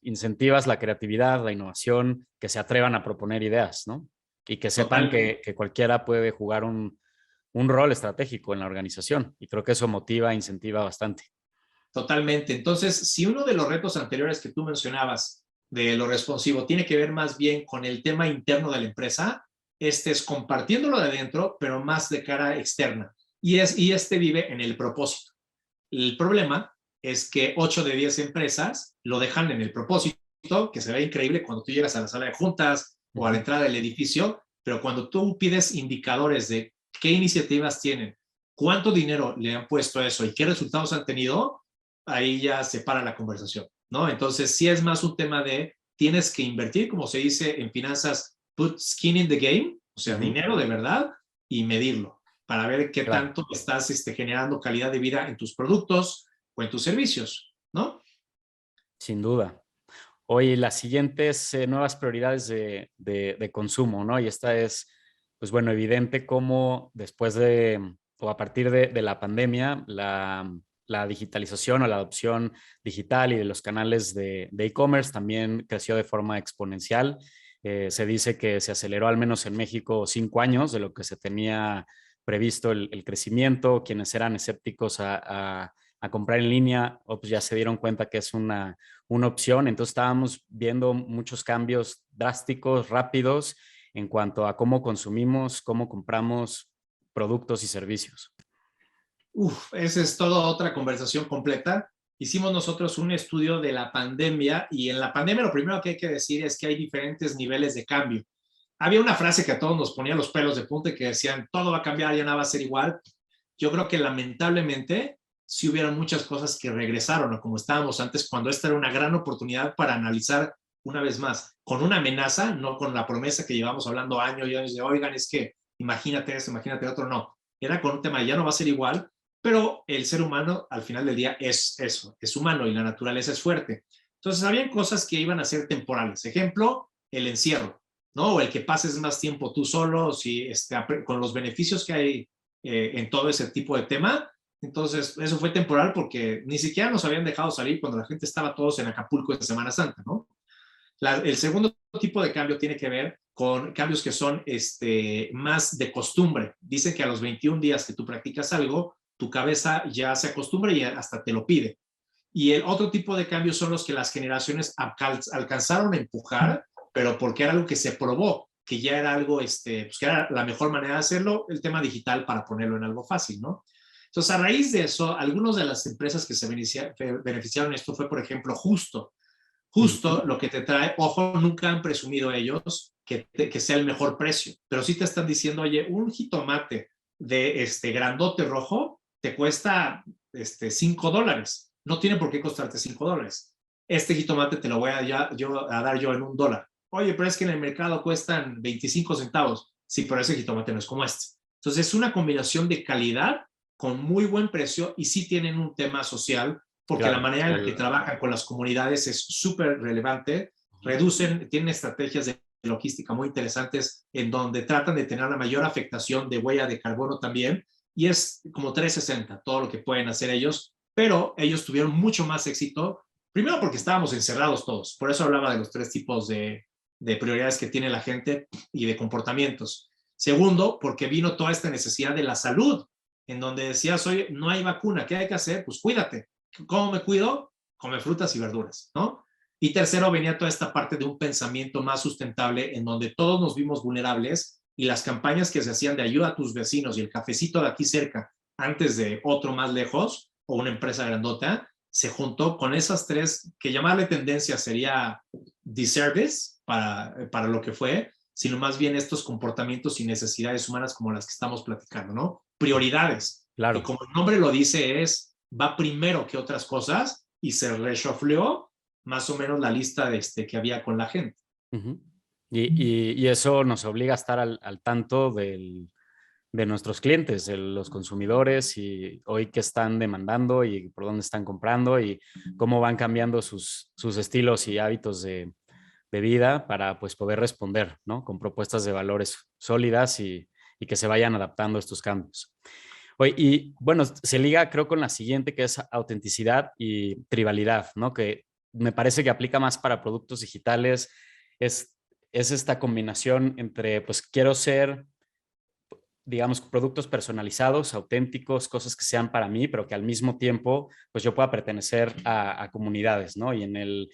incentivas la creatividad, la innovación, que se atrevan a proponer ideas, ¿no? Y que sepan Totalmente, que cualquiera puede jugar un rol estratégico en la organización. Y creo que eso motiva, incentiva bastante. totalmente. Entonces, si uno de los retos anteriores que tú mencionabas de lo responsivo tiene que ver más bien con el tema interno de la empresa, este es compartiéndolo de adentro, pero más de cara externa. Y vive en el propósito. El problema es que 8 de 10 empresas lo dejan en el propósito, que se ve increíble cuando tú llegas a la sala de juntas o a la entrada del edificio, pero cuando tú pides indicadores de qué iniciativas tienen, cuánto dinero le han puesto a eso y qué resultados han tenido, ahí ya se para la conversación, ¿no? Entonces, sí es más un tema de tienes que invertir, como se dice en finanzas, put skin in the game, o sea, dinero de verdad, y medirlo para ver qué Claro, tanto estás generando calidad de vida en tus productos o en tus servicios, ¿no? sin duda. Oye, las siguientes nuevas prioridades de consumo, ¿no? Y esta es, pues bueno, evidente cómo después o a partir de la pandemia, la digitalización o la adopción digital y de los canales de e-commerce también creció de forma exponencial. Se dice que se aceleró al menos en México 5 años de lo que se tenía previsto el crecimiento. Quienes eran escépticos a comprar en línea, pues ya se dieron cuenta que es una opción. Entonces estábamos viendo muchos cambios drásticos, rápidos, en cuanto a cómo consumimos, cómo compramos productos y servicios. Uf, esa es toda otra conversación completa. Hicimos nosotros un estudio de la pandemia, y en la pandemia lo primero que hay que decir es que hay diferentes niveles de cambio. Había una frase que a todos nos ponía los pelos de punta, que decían, todo va a cambiar, ya nada va a ser igual. Yo creo que lamentablemente sí hubieron muchas cosas que regresaron a como estábamos antes, cuando esta era una gran oportunidad para analizar una vez más, con una amenaza, no con la promesa que llevamos hablando años y años de, oigan, es que imagínate esto, imagínate otro, no. Era con un tema, ya no va a ser igual, pero el ser humano al final del día es eso, es humano y la naturaleza es fuerte. Entonces, habían cosas que iban a ser temporales. Ejemplo, el encierro, ¿no? O el que pases más tiempo tú solo, si, con los beneficios que hay en todo ese tipo de tema. Entonces, eso fue temporal porque ni siquiera nos habían dejado salir cuando la gente estaba todos en Acapulco en Semana Santa, ¿no? El segundo tipo de cambio tiene que ver con cambios que son más de costumbre. Dicen que a los 21 días que tú practicas algo, tu cabeza ya se acostumbra y hasta te lo pide. Y el otro tipo de cambios son los que las generaciones alcanzaron a empujar, pero porque era algo que se probó, que ya era algo, pues que era la mejor manera de hacerlo, el tema digital, para ponerlo en algo fácil, ¿no? Entonces, a raíz de eso, algunas de las empresas que se beneficiaron de esto fue, por ejemplo, Justo. justo lo que te trae, ojo, nunca han presumido ellos que sea el mejor precio, pero sí te están diciendo, oye, un jitomate de grandote rojo te cuesta $5. No tiene por qué costarte $5. Este jitomate te lo voy a dar yo en $1. Oye, pero es que en el mercado cuestan 25 centavos. Sí, pero ese jitomate no es como este. Entonces es una combinación de calidad con muy buen precio y sí tienen un tema social porque la Claro, manera en la que trabajan con las comunidades es súper relevante. Tienen estrategias de logística muy interesantes en donde tratan de tener la mayor afectación de huella de carbono también y es como 360 todo lo que pueden hacer ellos, pero ellos tuvieron mucho más éxito, primero porque estábamos encerrados todos, por eso hablaba de los 3 tipos de prioridades que tiene la gente y de comportamientos. Segundo, porque vino toda esta necesidad de la salud, en donde decías, oye, no hay vacuna, ¿qué hay que hacer? Pues cuídate. ¿Cómo me cuido? Come frutas y verduras, ¿no? Y tercero, venía toda esta parte de un pensamiento más sustentable en donde todos nos vimos vulnerables y las campañas que se hacían de ayuda a tus vecinos y el cafecito de aquí cerca antes de otro más lejos o una empresa grandota, se juntó con esas 3 que llamarle tendencia sería disservice para lo que fue, sino más bien estos comportamientos y necesidades humanas como las que estamos platicando, ¿no? Prioridades, que claro. como el nombre lo dice va primero que otras cosas y se reshofleó más o menos la lista que había con la gente. Uh-huh. Y eso nos obliga a estar al tanto de nuestros clientes, de los consumidores y hoy qué están demandando y por dónde están comprando y cómo van cambiando sus estilos y hábitos de vida para pues poder responder, ¿no? Con propuestas de valores sólidas y que se vayan adaptando a estos cambios. Oye, y bueno, se liga creo con la siguiente que es autenticidad y tribalidad, ¿no? Que me parece que aplica más para productos digitales. Es, es esta combinación entre, pues quiero ser, digamos, productos personalizados, auténticos, cosas que sean para mí, pero que al mismo tiempo, pues yo pueda pertenecer a comunidades, ¿no? Y en el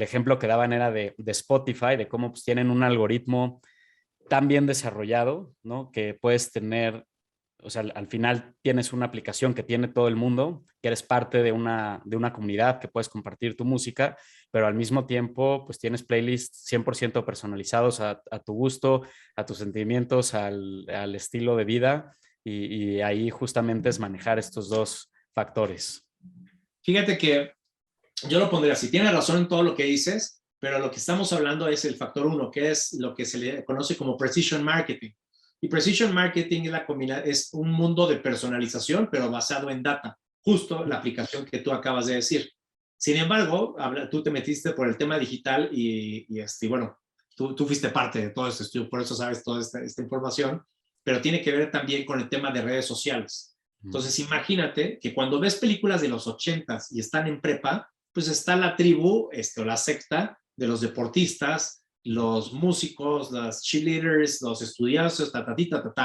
ejemplo que daban era de Spotify, de cómo pues, tienen un algoritmo tan bien desarrollado, ¿no? Que puedes tener, o sea, al final tienes una aplicación que tiene todo el mundo, que eres parte de una comunidad, que puedes compartir tu música, pero al mismo tiempo, pues tienes playlists 100% personalizados a tu gusto, a tus sentimientos, al estilo de vida, y ahí justamente es manejar estos dos factores. Fíjate que yo lo pondría así, tienes razón en todo lo que dices, pero lo que estamos hablando es el factor 1, que es lo que se le conoce como precision marketing. Y precision marketing es un mundo de personalización, pero basado en data, justo la aplicación que tú acabas de decir. Sin embargo, tú te metiste por el tema digital y bueno, tú fuiste parte de todo este estudio, por eso sabes toda esta información, pero tiene que ver también con el tema de redes sociales. Entonces, imagínate que cuando ves películas de los 80s y están en prepa, pues está la tribu, o la secta de los deportistas, los músicos, las cheerleaders, los estudiosos,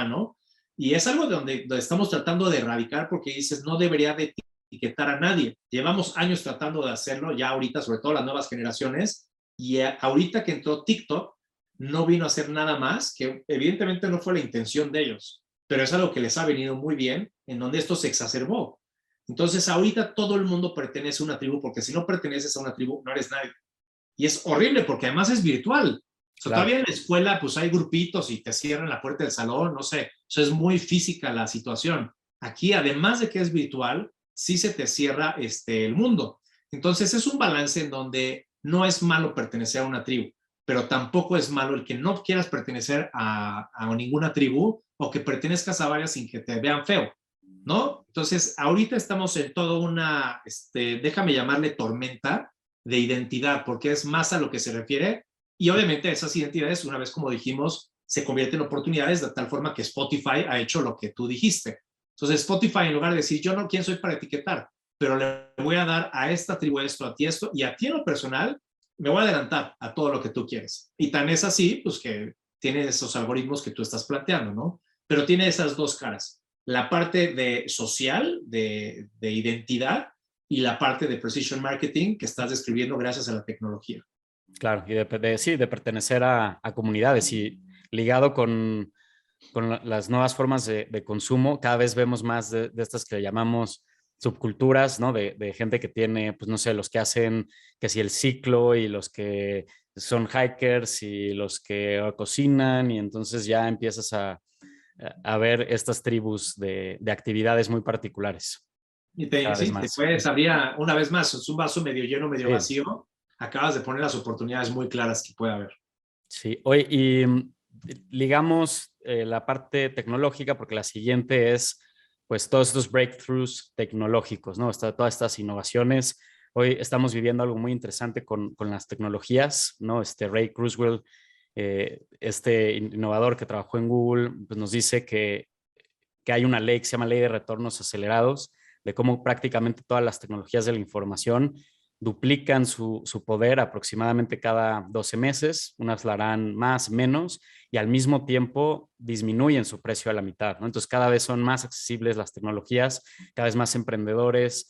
¿no? Y es algo donde estamos tratando de erradicar porque dices, no debería de etiquetar a nadie. Llevamos años tratando de hacerlo, ya ahorita, sobre todo las nuevas generaciones, y ahorita que entró TikTok, no vino a hacer nada más, que evidentemente no fue la intención de ellos, pero es algo que les ha venido muy bien, en donde esto se exacerbó. Entonces, ahorita todo el mundo pertenece a una tribu, porque si no perteneces a una tribu, no eres nadie. Y es horrible, porque además es virtual. O sea, Claro. todavía en la escuela, pues hay grupitos y te cierran la puerta del salón, no sé. O sea, es muy física la situación. Aquí, además de que es virtual, sí se te cierra el mundo. Entonces, es un balance en donde no es malo pertenecer a una tribu, pero tampoco es malo el que no quieras pertenecer a ninguna tribu o que pertenezcas a varias sin que te vean feo. ¿No? Entonces, ahorita estamos en toda una, déjame llamarle tormenta de identidad, porque es más a lo que se refiere. Y obviamente esas identidades, una vez como dijimos, se convierten en oportunidades de tal forma que Spotify ha hecho lo que tú dijiste. Entonces, Spotify, en lugar de decir, yo no, ¿quién soy para etiquetar? Pero le voy a dar a esta tribu esto, a ti esto, y a ti en lo personal, me voy a adelantar a todo lo que tú quieres. Y tan es así, pues que tiene esos algoritmos que tú estás planteando, ¿no? Pero tiene esas dos caras la parte de social, de identidad, y la parte de precision marketing que estás describiendo gracias a la tecnología. Claro, y sí, de pertenecer a comunidades y ligado con las nuevas formas de consumo, cada vez vemos más de estas que llamamos subculturas, ¿no? De gente que tiene, pues no sé, los que hacen, que si el ciclo y los que son hikers y los que cocinan y entonces ya empiezas a ver estas tribus de actividades muy particulares Y cada vez sí, te más. puedes, habría, una vez más, es un vaso medio lleno, medio Sí, vacío. Acabas de poner las oportunidades muy claras que puede haber. sí. Oye, y ligamos la parte tecnológica porque la siguiente es pues todos estos breakthroughs tecnológicos, ¿no? Todas estas innovaciones. Hoy estamos viviendo algo muy interesante con las tecnologías, ¿no? Ray Kurzweil, este innovador que trabajó en Google, pues nos dice que hay una ley que se llama Ley de Retornos Acelerados, de cómo prácticamente todas las tecnologías de la información duplican su poder aproximadamente cada 12 meses, unas la harán más, menos, y al mismo tiempo disminuyen su precio a la mitad, ¿no? Entonces cada vez son más accesibles las tecnologías, cada vez más emprendedores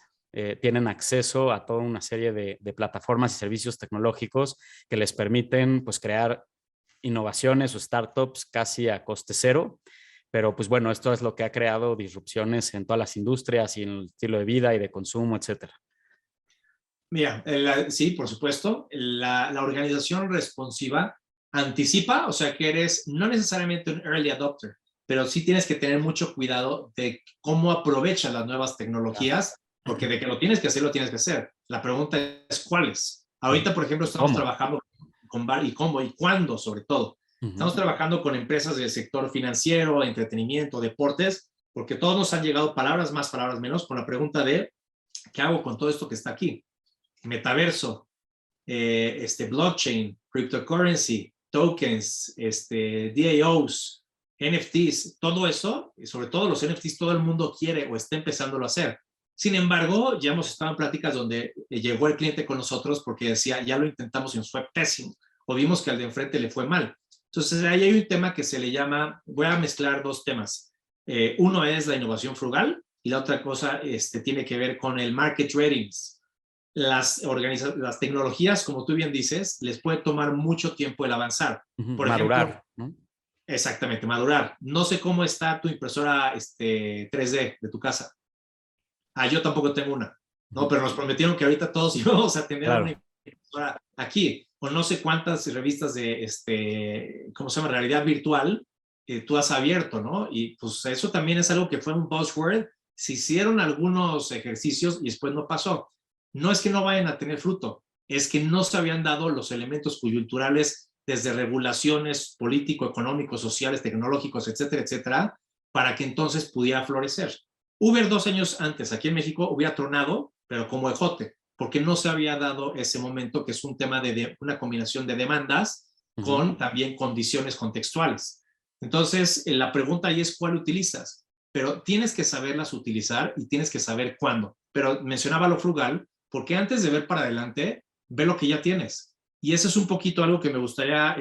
tienen acceso a toda una serie de plataformas y servicios tecnológicos que les permiten pues crear innovaciones o startups casi a coste cero, pero pues bueno, esto es lo que ha creado disrupciones en todas las industrias y en el estilo de vida y de consumo, etcétera. Mira, sí, por supuesto, la organización responsiva anticipa, o sea que eres no necesariamente un early adopter, pero sí tienes que tener mucho cuidado de cómo aprovechas las nuevas tecnologías, porque de que lo tienes que hacer, lo tienes que hacer. La pregunta es cuáles. Ahorita, por ejemplo, estamos ¿Cómo? trabajando con y cómo y cuándo, sobre todo. Estamos trabajando con empresas del sector financiero, entretenimiento, deportes, porque todos nos han llegado palabras más, palabras menos, con la pregunta de ¿qué hago con todo esto que está aquí? Metaverso, blockchain, cryptocurrency, tokens, DAOs, NFTs, todo eso, y sobre todo los NFTs, todo el mundo quiere o está empezándolo a hacer. Sin embargo, ya hemos estado en pláticas donde llegó el cliente con nosotros porque decía, ya lo intentamos y nos fue pésimo, o vimos que al de enfrente le fue mal. Entonces, ahí hay un tema que se le llama, voy a mezclar dos temas. Uno es la innovación frugal y la otra cosa tiene que ver con el market ratings. Las tecnologías, como tú bien dices, les puede tomar mucho tiempo el avanzar. Por ejemplo, Madurar, ¿no? exactamente, madurar. No sé cómo está tu impresora 3D de tu casa. Yo tampoco tengo una, ¿no? Pero nos prometieron que ahorita todos íbamos a tener una Claro. impresora aquí. O no sé cuántas revistas de, ¿cómo se llama? Realidad virtual tú has abierto, ¿no? Y pues eso también es algo que fue un buzzword. Se hicieron algunos ejercicios y después no pasó. No es que no vayan a tener fruto, es que no se habían dado los elementos coyunturales desde regulaciones político-económicos, sociales, tecnológicos, etcétera, etcétera, para que entonces pudiera florecer. Uber 2 años antes aquí en México hubiera tronado, pero como ejote, porque no se había dado ese momento que es un tema de una combinación de demandas con también condiciones contextuales. Entonces, la pregunta ahí es cuál utilizas, pero tienes que saberlas utilizar y tienes que saber cuándo. Pero mencionaba lo frugal, porque antes de ver para adelante, ve lo que ya tienes. Y eso es un poquito algo que me gustaría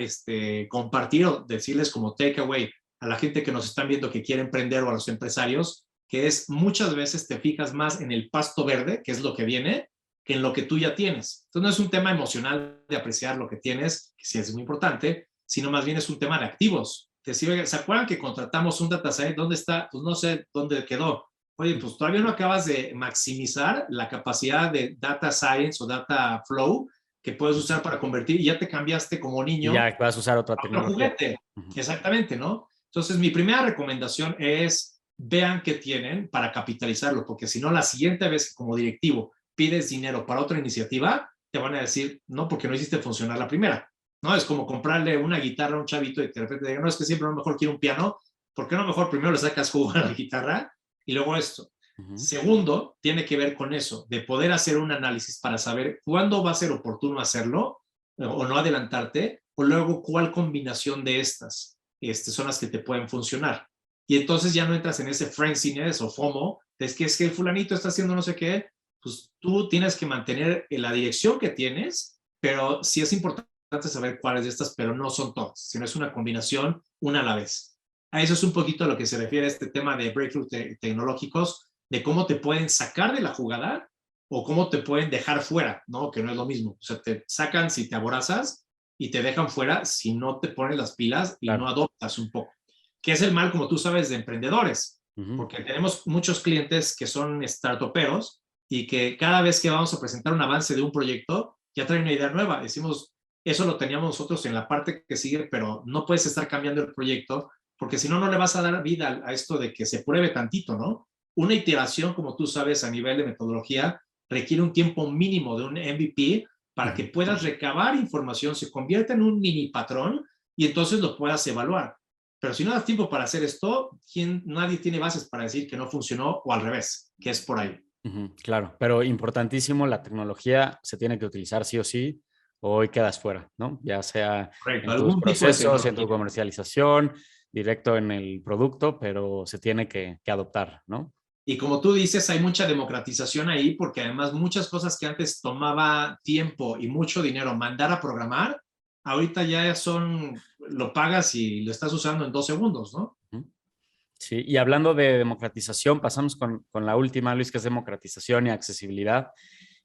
compartir o decirles como takeaway a la gente que nos están viendo que quiere emprender o a los empresarios, que es muchas veces te fijas más en el pasto verde, que es lo que viene, que en lo que tú ya tienes. Entonces no es un tema emocional de apreciar lo que tienes, que sí es muy importante, sino más bien es un tema de activos. ¿Se acuerdan que contratamos un data scientist? ¿Dónde está? Pues no sé dónde quedó. Oye, pues todavía no acabas de maximizar la capacidad de data science o data flow que puedes usar para convertir y ya te cambiaste como Y niño ya vas a usar otra a otro tecnología. juguete. Exactamente, ¿no? Entonces, mi primera recomendación es vean qué tienen para capitalizarlo, porque si no, la siguiente vez que como directivo pides dinero para otra iniciativa, te van a decir, no, porque no hiciste funcionar la primera. ¿No? Es como comprarle una guitarra a un chavito y de repente digan, no, es que siempre a lo mejor quiero un piano. ¿Por qué no mejor primero le sacas jugo a la guitarra y luego esto? Segundo, tiene que ver con eso, de poder hacer un análisis para saber cuándo va a ser oportuno hacerlo o no adelantarte, o luego cuál combinación de estas son las que te pueden funcionar. Y entonces ya no entras en ese frenziness o FOMO, es que el fulanito está haciendo no sé qué, pues tú tienes que mantener la dirección que tienes, pero sí es importante saber cuáles de estas, pero no son todas, sino es una combinación, una a la vez. A eso es un poquito a lo que se refiere a este tema de breakthrough tecnológicos, de cómo te pueden sacar de la jugada o cómo te pueden dejar fuera, ¿no? Que no es lo mismo. O sea, te sacan si te aborazas y te dejan fuera si no te pones las pilas y no Claro. adoptas un poco. Que es el mal, como tú sabes, de emprendedores. Ujú. porque tenemos muchos clientes que son startuperos y que cada vez que vamos a presentar un avance de un proyecto, ya traen una idea nueva. Decimos, eso lo teníamos nosotros en la parte que sigue, pero no puedes estar cambiando el proyecto porque si no, no le vas a dar vida a esto de que se pruebe tantito, ¿no? Una iteración, como tú sabes, a nivel de metodología, requiere un tiempo mínimo de un MVP para que Ujú. puedas recabar información, se convierta en un mini patrón y entonces lo puedas evaluar. Pero si no das tiempo para hacer esto, nadie tiene bases para decir que no funcionó o al revés, que es por ahí. Ujú, claro, pero importantísimo, la tecnología se tiene que utilizar sí o sí, o hoy quedas fuera, ¿no? Ya sea Correcto, en tus algún tipo de procesos, en tu tecnología. comercialización, directo en el producto, pero se tiene que adoptar, ¿no? Y como tú dices, hay mucha democratización ahí porque además muchas cosas que antes tomaba tiempo y mucho dinero mandar a programar, ahorita ya son, lo pagas y lo estás usando en 2 segundos, ¿no? Ujú. Sí, y hablando de democratización, pasamos con la última, Luis, que es democratización y accesibilidad.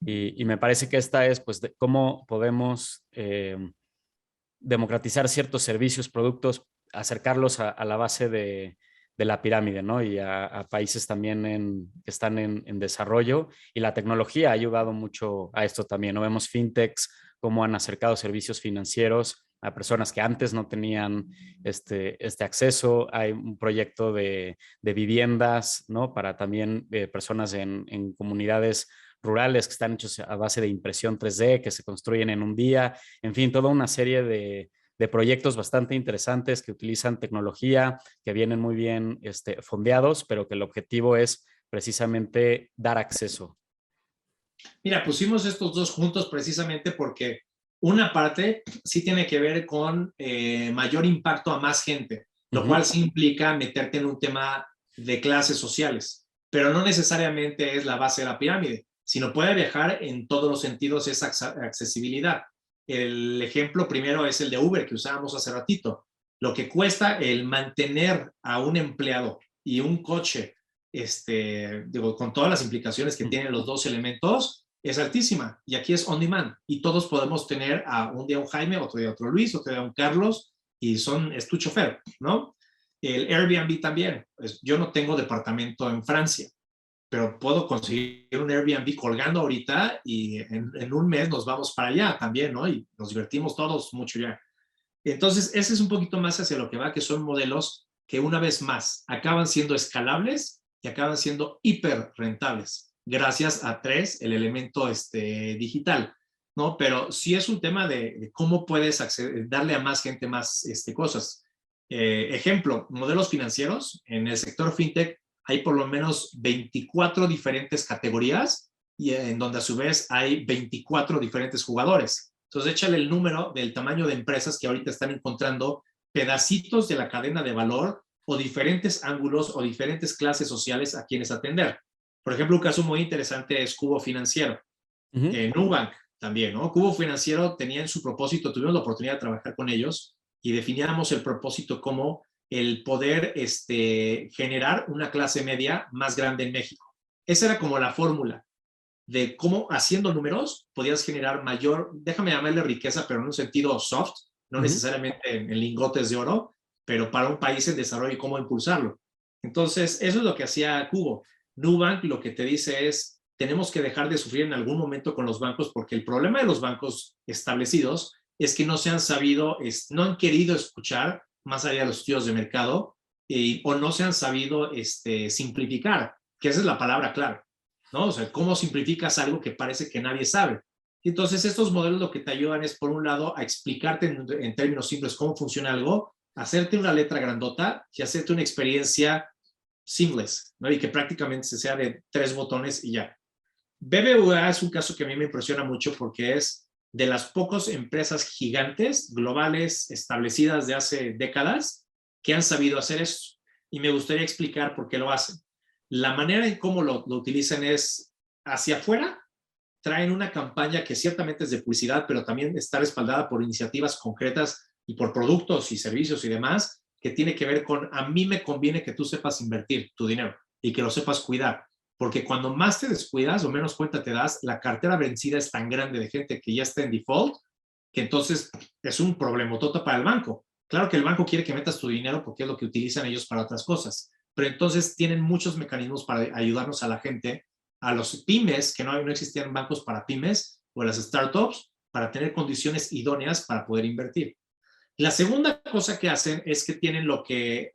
Y me parece que esta es, pues, de cómo podemos democratizar ciertos servicios, productos, acercarlos a la base de la pirámide, ¿no? Y a países también que están en desarrollo. Y la tecnología ha ayudado mucho a esto también, ¿no? Vemos fintechs, cómo han acercado servicios financieros a personas que antes no tenían este acceso. Hay un proyecto de viviendas, ¿no? Para también personas en comunidades rurales que están hechos a base de impresión 3D, que se construyen en un día. En fin, toda una serie de proyectos bastante interesantes que utilizan tecnología, que vienen muy bien fondeados, pero que el objetivo es precisamente dar acceso. Mira, pusimos estos dos juntos precisamente porque una parte sí tiene que ver con mayor impacto a más gente, lo Ujú. cual sí implica meterte en un tema de clases sociales, pero no necesariamente es la base de la pirámide, sino puede viajar en todos los sentidos esa accesibilidad. El ejemplo primero es el de Uber que usábamos hace ratito. Lo que cuesta el mantener a un empleado y un coche, digo, con todas las implicaciones que tienen los dos elementos, es altísima. Y aquí es on demand. Y todos podemos tener a un día un Jaime, otro día otro Luis, otro día un Carlos, y es tu chofer, ¿no? El Airbnb también. Yo no tengo departamento en Francia, pero puedo conseguir un Airbnb colgando ahorita y en un mes nos vamos para allá también, ¿no? Y nos divertimos todos mucho ya. Entonces, ese es un poquito más hacia lo que va, que son modelos que una vez más acaban siendo escalables y acaban siendo hiper rentables, gracias a tres, el elemento digital, ¿no? Pero sí es un tema de cómo puedes darle a más gente más cosas. Ejemplo, modelos financieros. En el sector fintech hay por lo menos 24 diferentes categorías y en donde a su vez hay 24 diferentes jugadores. Entonces, échale el número del tamaño de empresas que ahorita están encontrando pedacitos de la cadena de valor o diferentes ángulos o diferentes clases sociales a quienes atender. Por ejemplo, un caso muy interesante es Cubo Financiero. Ujú. Nubank también, ¿no? Cubo Financiero tenía en su propósito, tuvimos la oportunidad de trabajar con ellos y definíamos el propósito como el poder generar una clase media más grande en México. Esa era como la fórmula de cómo haciendo números podías generar mayor, déjame llamarle riqueza, pero en un sentido soft, no Ujú. necesariamente en lingotes de oro, pero para un país en desarrollo y cómo impulsarlo. Entonces, eso es lo que hacía Cubo. Nubank lo que te dice es, tenemos que dejar de sufrir en algún momento con los bancos porque el problema de los bancos establecidos es que no se han sabido, no han querido escuchar más allá de los estudios de mercado o no se han sabido simplificar, que esa es la palabra clave. ¿No? O sea, ¿cómo simplificas algo que parece que nadie sabe? Y entonces, estos modelos lo que te ayudan es, por un lado, a explicarte en términos simples cómo funciona algo, hacerte una letra grandota y hacerte una experiencia seamless, ¿no? Y que prácticamente se sea de 3 botones y ya. BBVA es un caso que a mí me impresiona mucho porque es de las pocas empresas gigantes, globales, establecidas de hace décadas, que han sabido hacer eso. Y me gustaría explicar por qué lo hacen. La manera en cómo lo utilizan es hacia afuera, traen una campaña que ciertamente es de publicidad, pero también está respaldada por iniciativas concretas y por productos y servicios y demás, que tiene que ver con, a mí me conviene que tú sepas invertir tu dinero y que lo sepas cuidar. Porque cuando más te descuidas o menos cuenta te das, la cartera vencida es tan grande de gente que ya está en default, que entonces es un problemotota para el banco. Claro que el banco quiere que metas tu dinero porque es lo que utilizan ellos para otras cosas, pero entonces tienen muchos mecanismos para ayudarnos a la gente, a los pymes, que no existían bancos para pymes, o a las startups, para tener condiciones idóneas para poder invertir. La segunda cosa que hacen es que tienen lo que,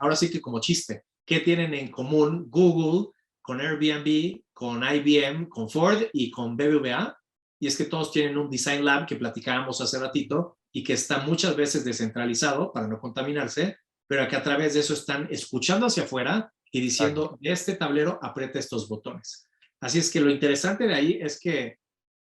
ahora sí que como chiste, ¿qué tienen en común Google con Airbnb, con IBM, con Ford y con BBVA? Y es que todos tienen un design lab que platicábamos hace ratito y que está muchas veces descentralizado para no contaminarse, pero que a través de eso están escuchando hacia afuera y diciendo, de este tablero aprieta estos botones. Así es que lo interesante de ahí es que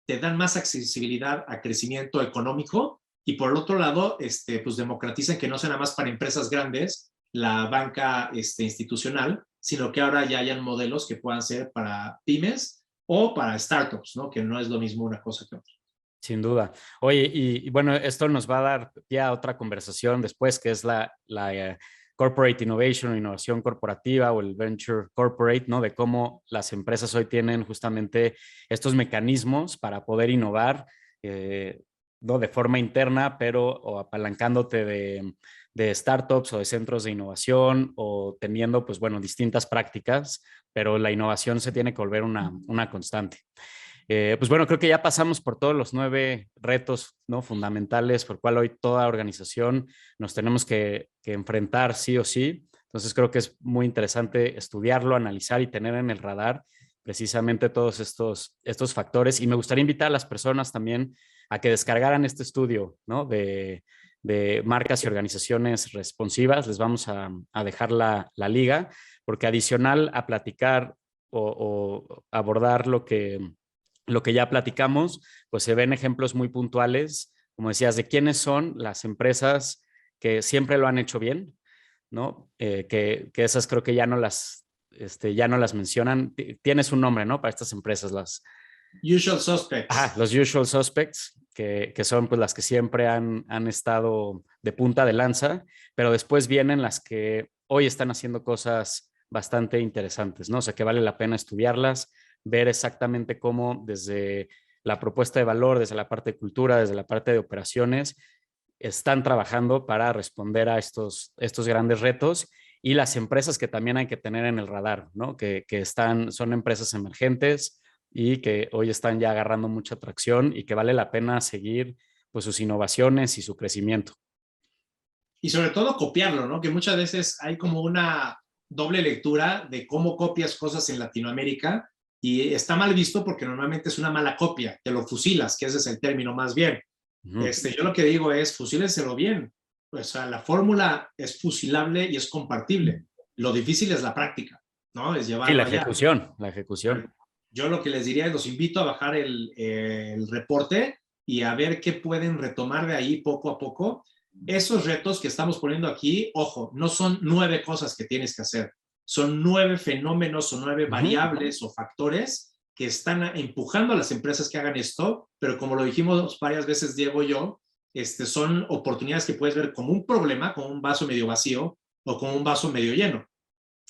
te dan más accesibilidad a crecimiento económico y por el otro lado, pues democratizan que no sea nada más para empresas grandes la banca institucional, sino que ahora ya hayan modelos que puedan ser para pymes o para startups, ¿no? Que no es lo mismo una cosa que otra. Sin duda. Oye, y bueno, esto nos va a dar ya otra conversación después, que es la Corporate Innovation o innovación corporativa o el Venture Corporate, ¿no? De cómo las empresas hoy tienen justamente estos mecanismos para poder innovar, ¿no? De forma interna, pero o apalancándote de startups o de centros de innovación o teniendo, pues bueno, distintas prácticas, pero la innovación se tiene que volver una constante. Pues bueno, creo que ya pasamos por todos los 9 retos, ¿no? Fundamentales por cual hoy toda organización nos tenemos que enfrentar sí o sí. Entonces creo que es muy interesante estudiarlo, analizar y tener en el radar precisamente todos estos factores. Y me gustaría invitar a las personas también a que descargaran este estudio, ¿no? De marcas y organizaciones responsivas. Les vamos a dejar la liga, porque adicional a platicar o abordar lo que ya platicamos, pues se ven ejemplos muy puntuales, como decías, de quiénes son las empresas que siempre lo han hecho bien, ¿no? Que esas creo que ya no las mencionan. Tienes un nombre, ¿no? Para estas empresas, Usual suspects. los usual suspects, que son pues las que siempre han estado de punta de lanza, pero después vienen las que hoy están haciendo cosas bastante interesantes, ¿no? O sea, que vale la pena estudiarlas, ver exactamente cómo desde la propuesta de valor, desde la parte de cultura, desde la parte de operaciones, están trabajando para responder a estos grandes retos y las empresas que también hay que tener en el radar, ¿no? Son empresas emergentes y que hoy están ya agarrando mucha atracción y que vale la pena seguir pues sus innovaciones y su crecimiento. Y sobre todo copiarlo, ¿no? Que muchas veces hay como una doble lectura de cómo copias cosas en Latinoamérica y está mal visto porque normalmente es una mala copia, te lo fusilas, que ese es el término más bien. Yo lo que digo es fusílenselo bien. O sea, la fórmula es fusilable y es compartible. Lo difícil es la práctica, ¿no? Es Sí, llevarlo allá. la ejecución. Yo lo que les diría es los invito a bajar el reporte y a ver qué pueden retomar de ahí poco a poco. Esos retos que estamos poniendo aquí, ojo, no son 9 cosas que tienes que hacer, son 9 fenómenos o 9 variables o factores que están empujando a las empresas que hagan esto, pero como lo dijimos varias veces Diego y yo, son oportunidades que puedes ver como un problema, como un vaso medio vacío o como un vaso medio lleno.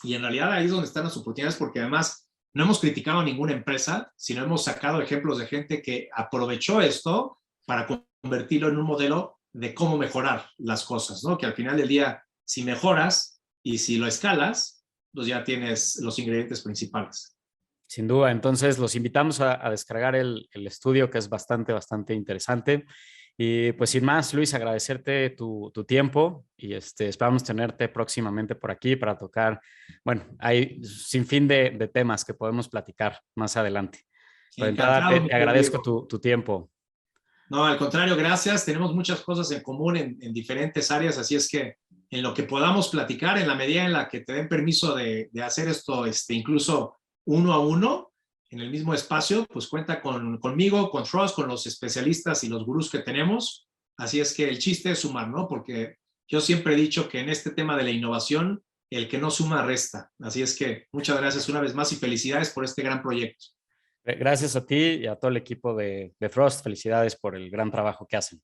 Y en realidad ahí es donde están las oportunidades porque además no hemos criticado a ninguna empresa, sino hemos sacado ejemplos de gente que aprovechó esto para convertirlo en un modelo de cómo mejorar las cosas, ¿no? Que al final del día, si mejoras y si lo escalas, pues ya tienes los ingredientes principales. Sin duda, entonces los invitamos a descargar el estudio que es bastante interesante. Y pues sin más, Luis, agradecerte tu tiempo y esperamos tenerte próximamente por aquí para tocar, bueno, hay sin fin de temas que podemos platicar más adelante. Pero entrada, te agradezco tu tiempo. No, al contrario, gracias. Tenemos muchas cosas en común en diferentes áreas, así es que en lo que podamos platicar, en la medida en la que te den permiso de hacer esto, incluso uno a uno, en el mismo espacio, pues cuenta conmigo, con Trust, con los especialistas y los gurús que tenemos. Así es que el chiste es sumar, ¿no? Porque yo siempre he dicho que en este tema de la innovación, el que no suma resta. Así es que muchas gracias una vez más y felicidades por este gran proyecto. Gracias a ti y a todo el equipo de Frost. Felicidades por el gran trabajo que hacen.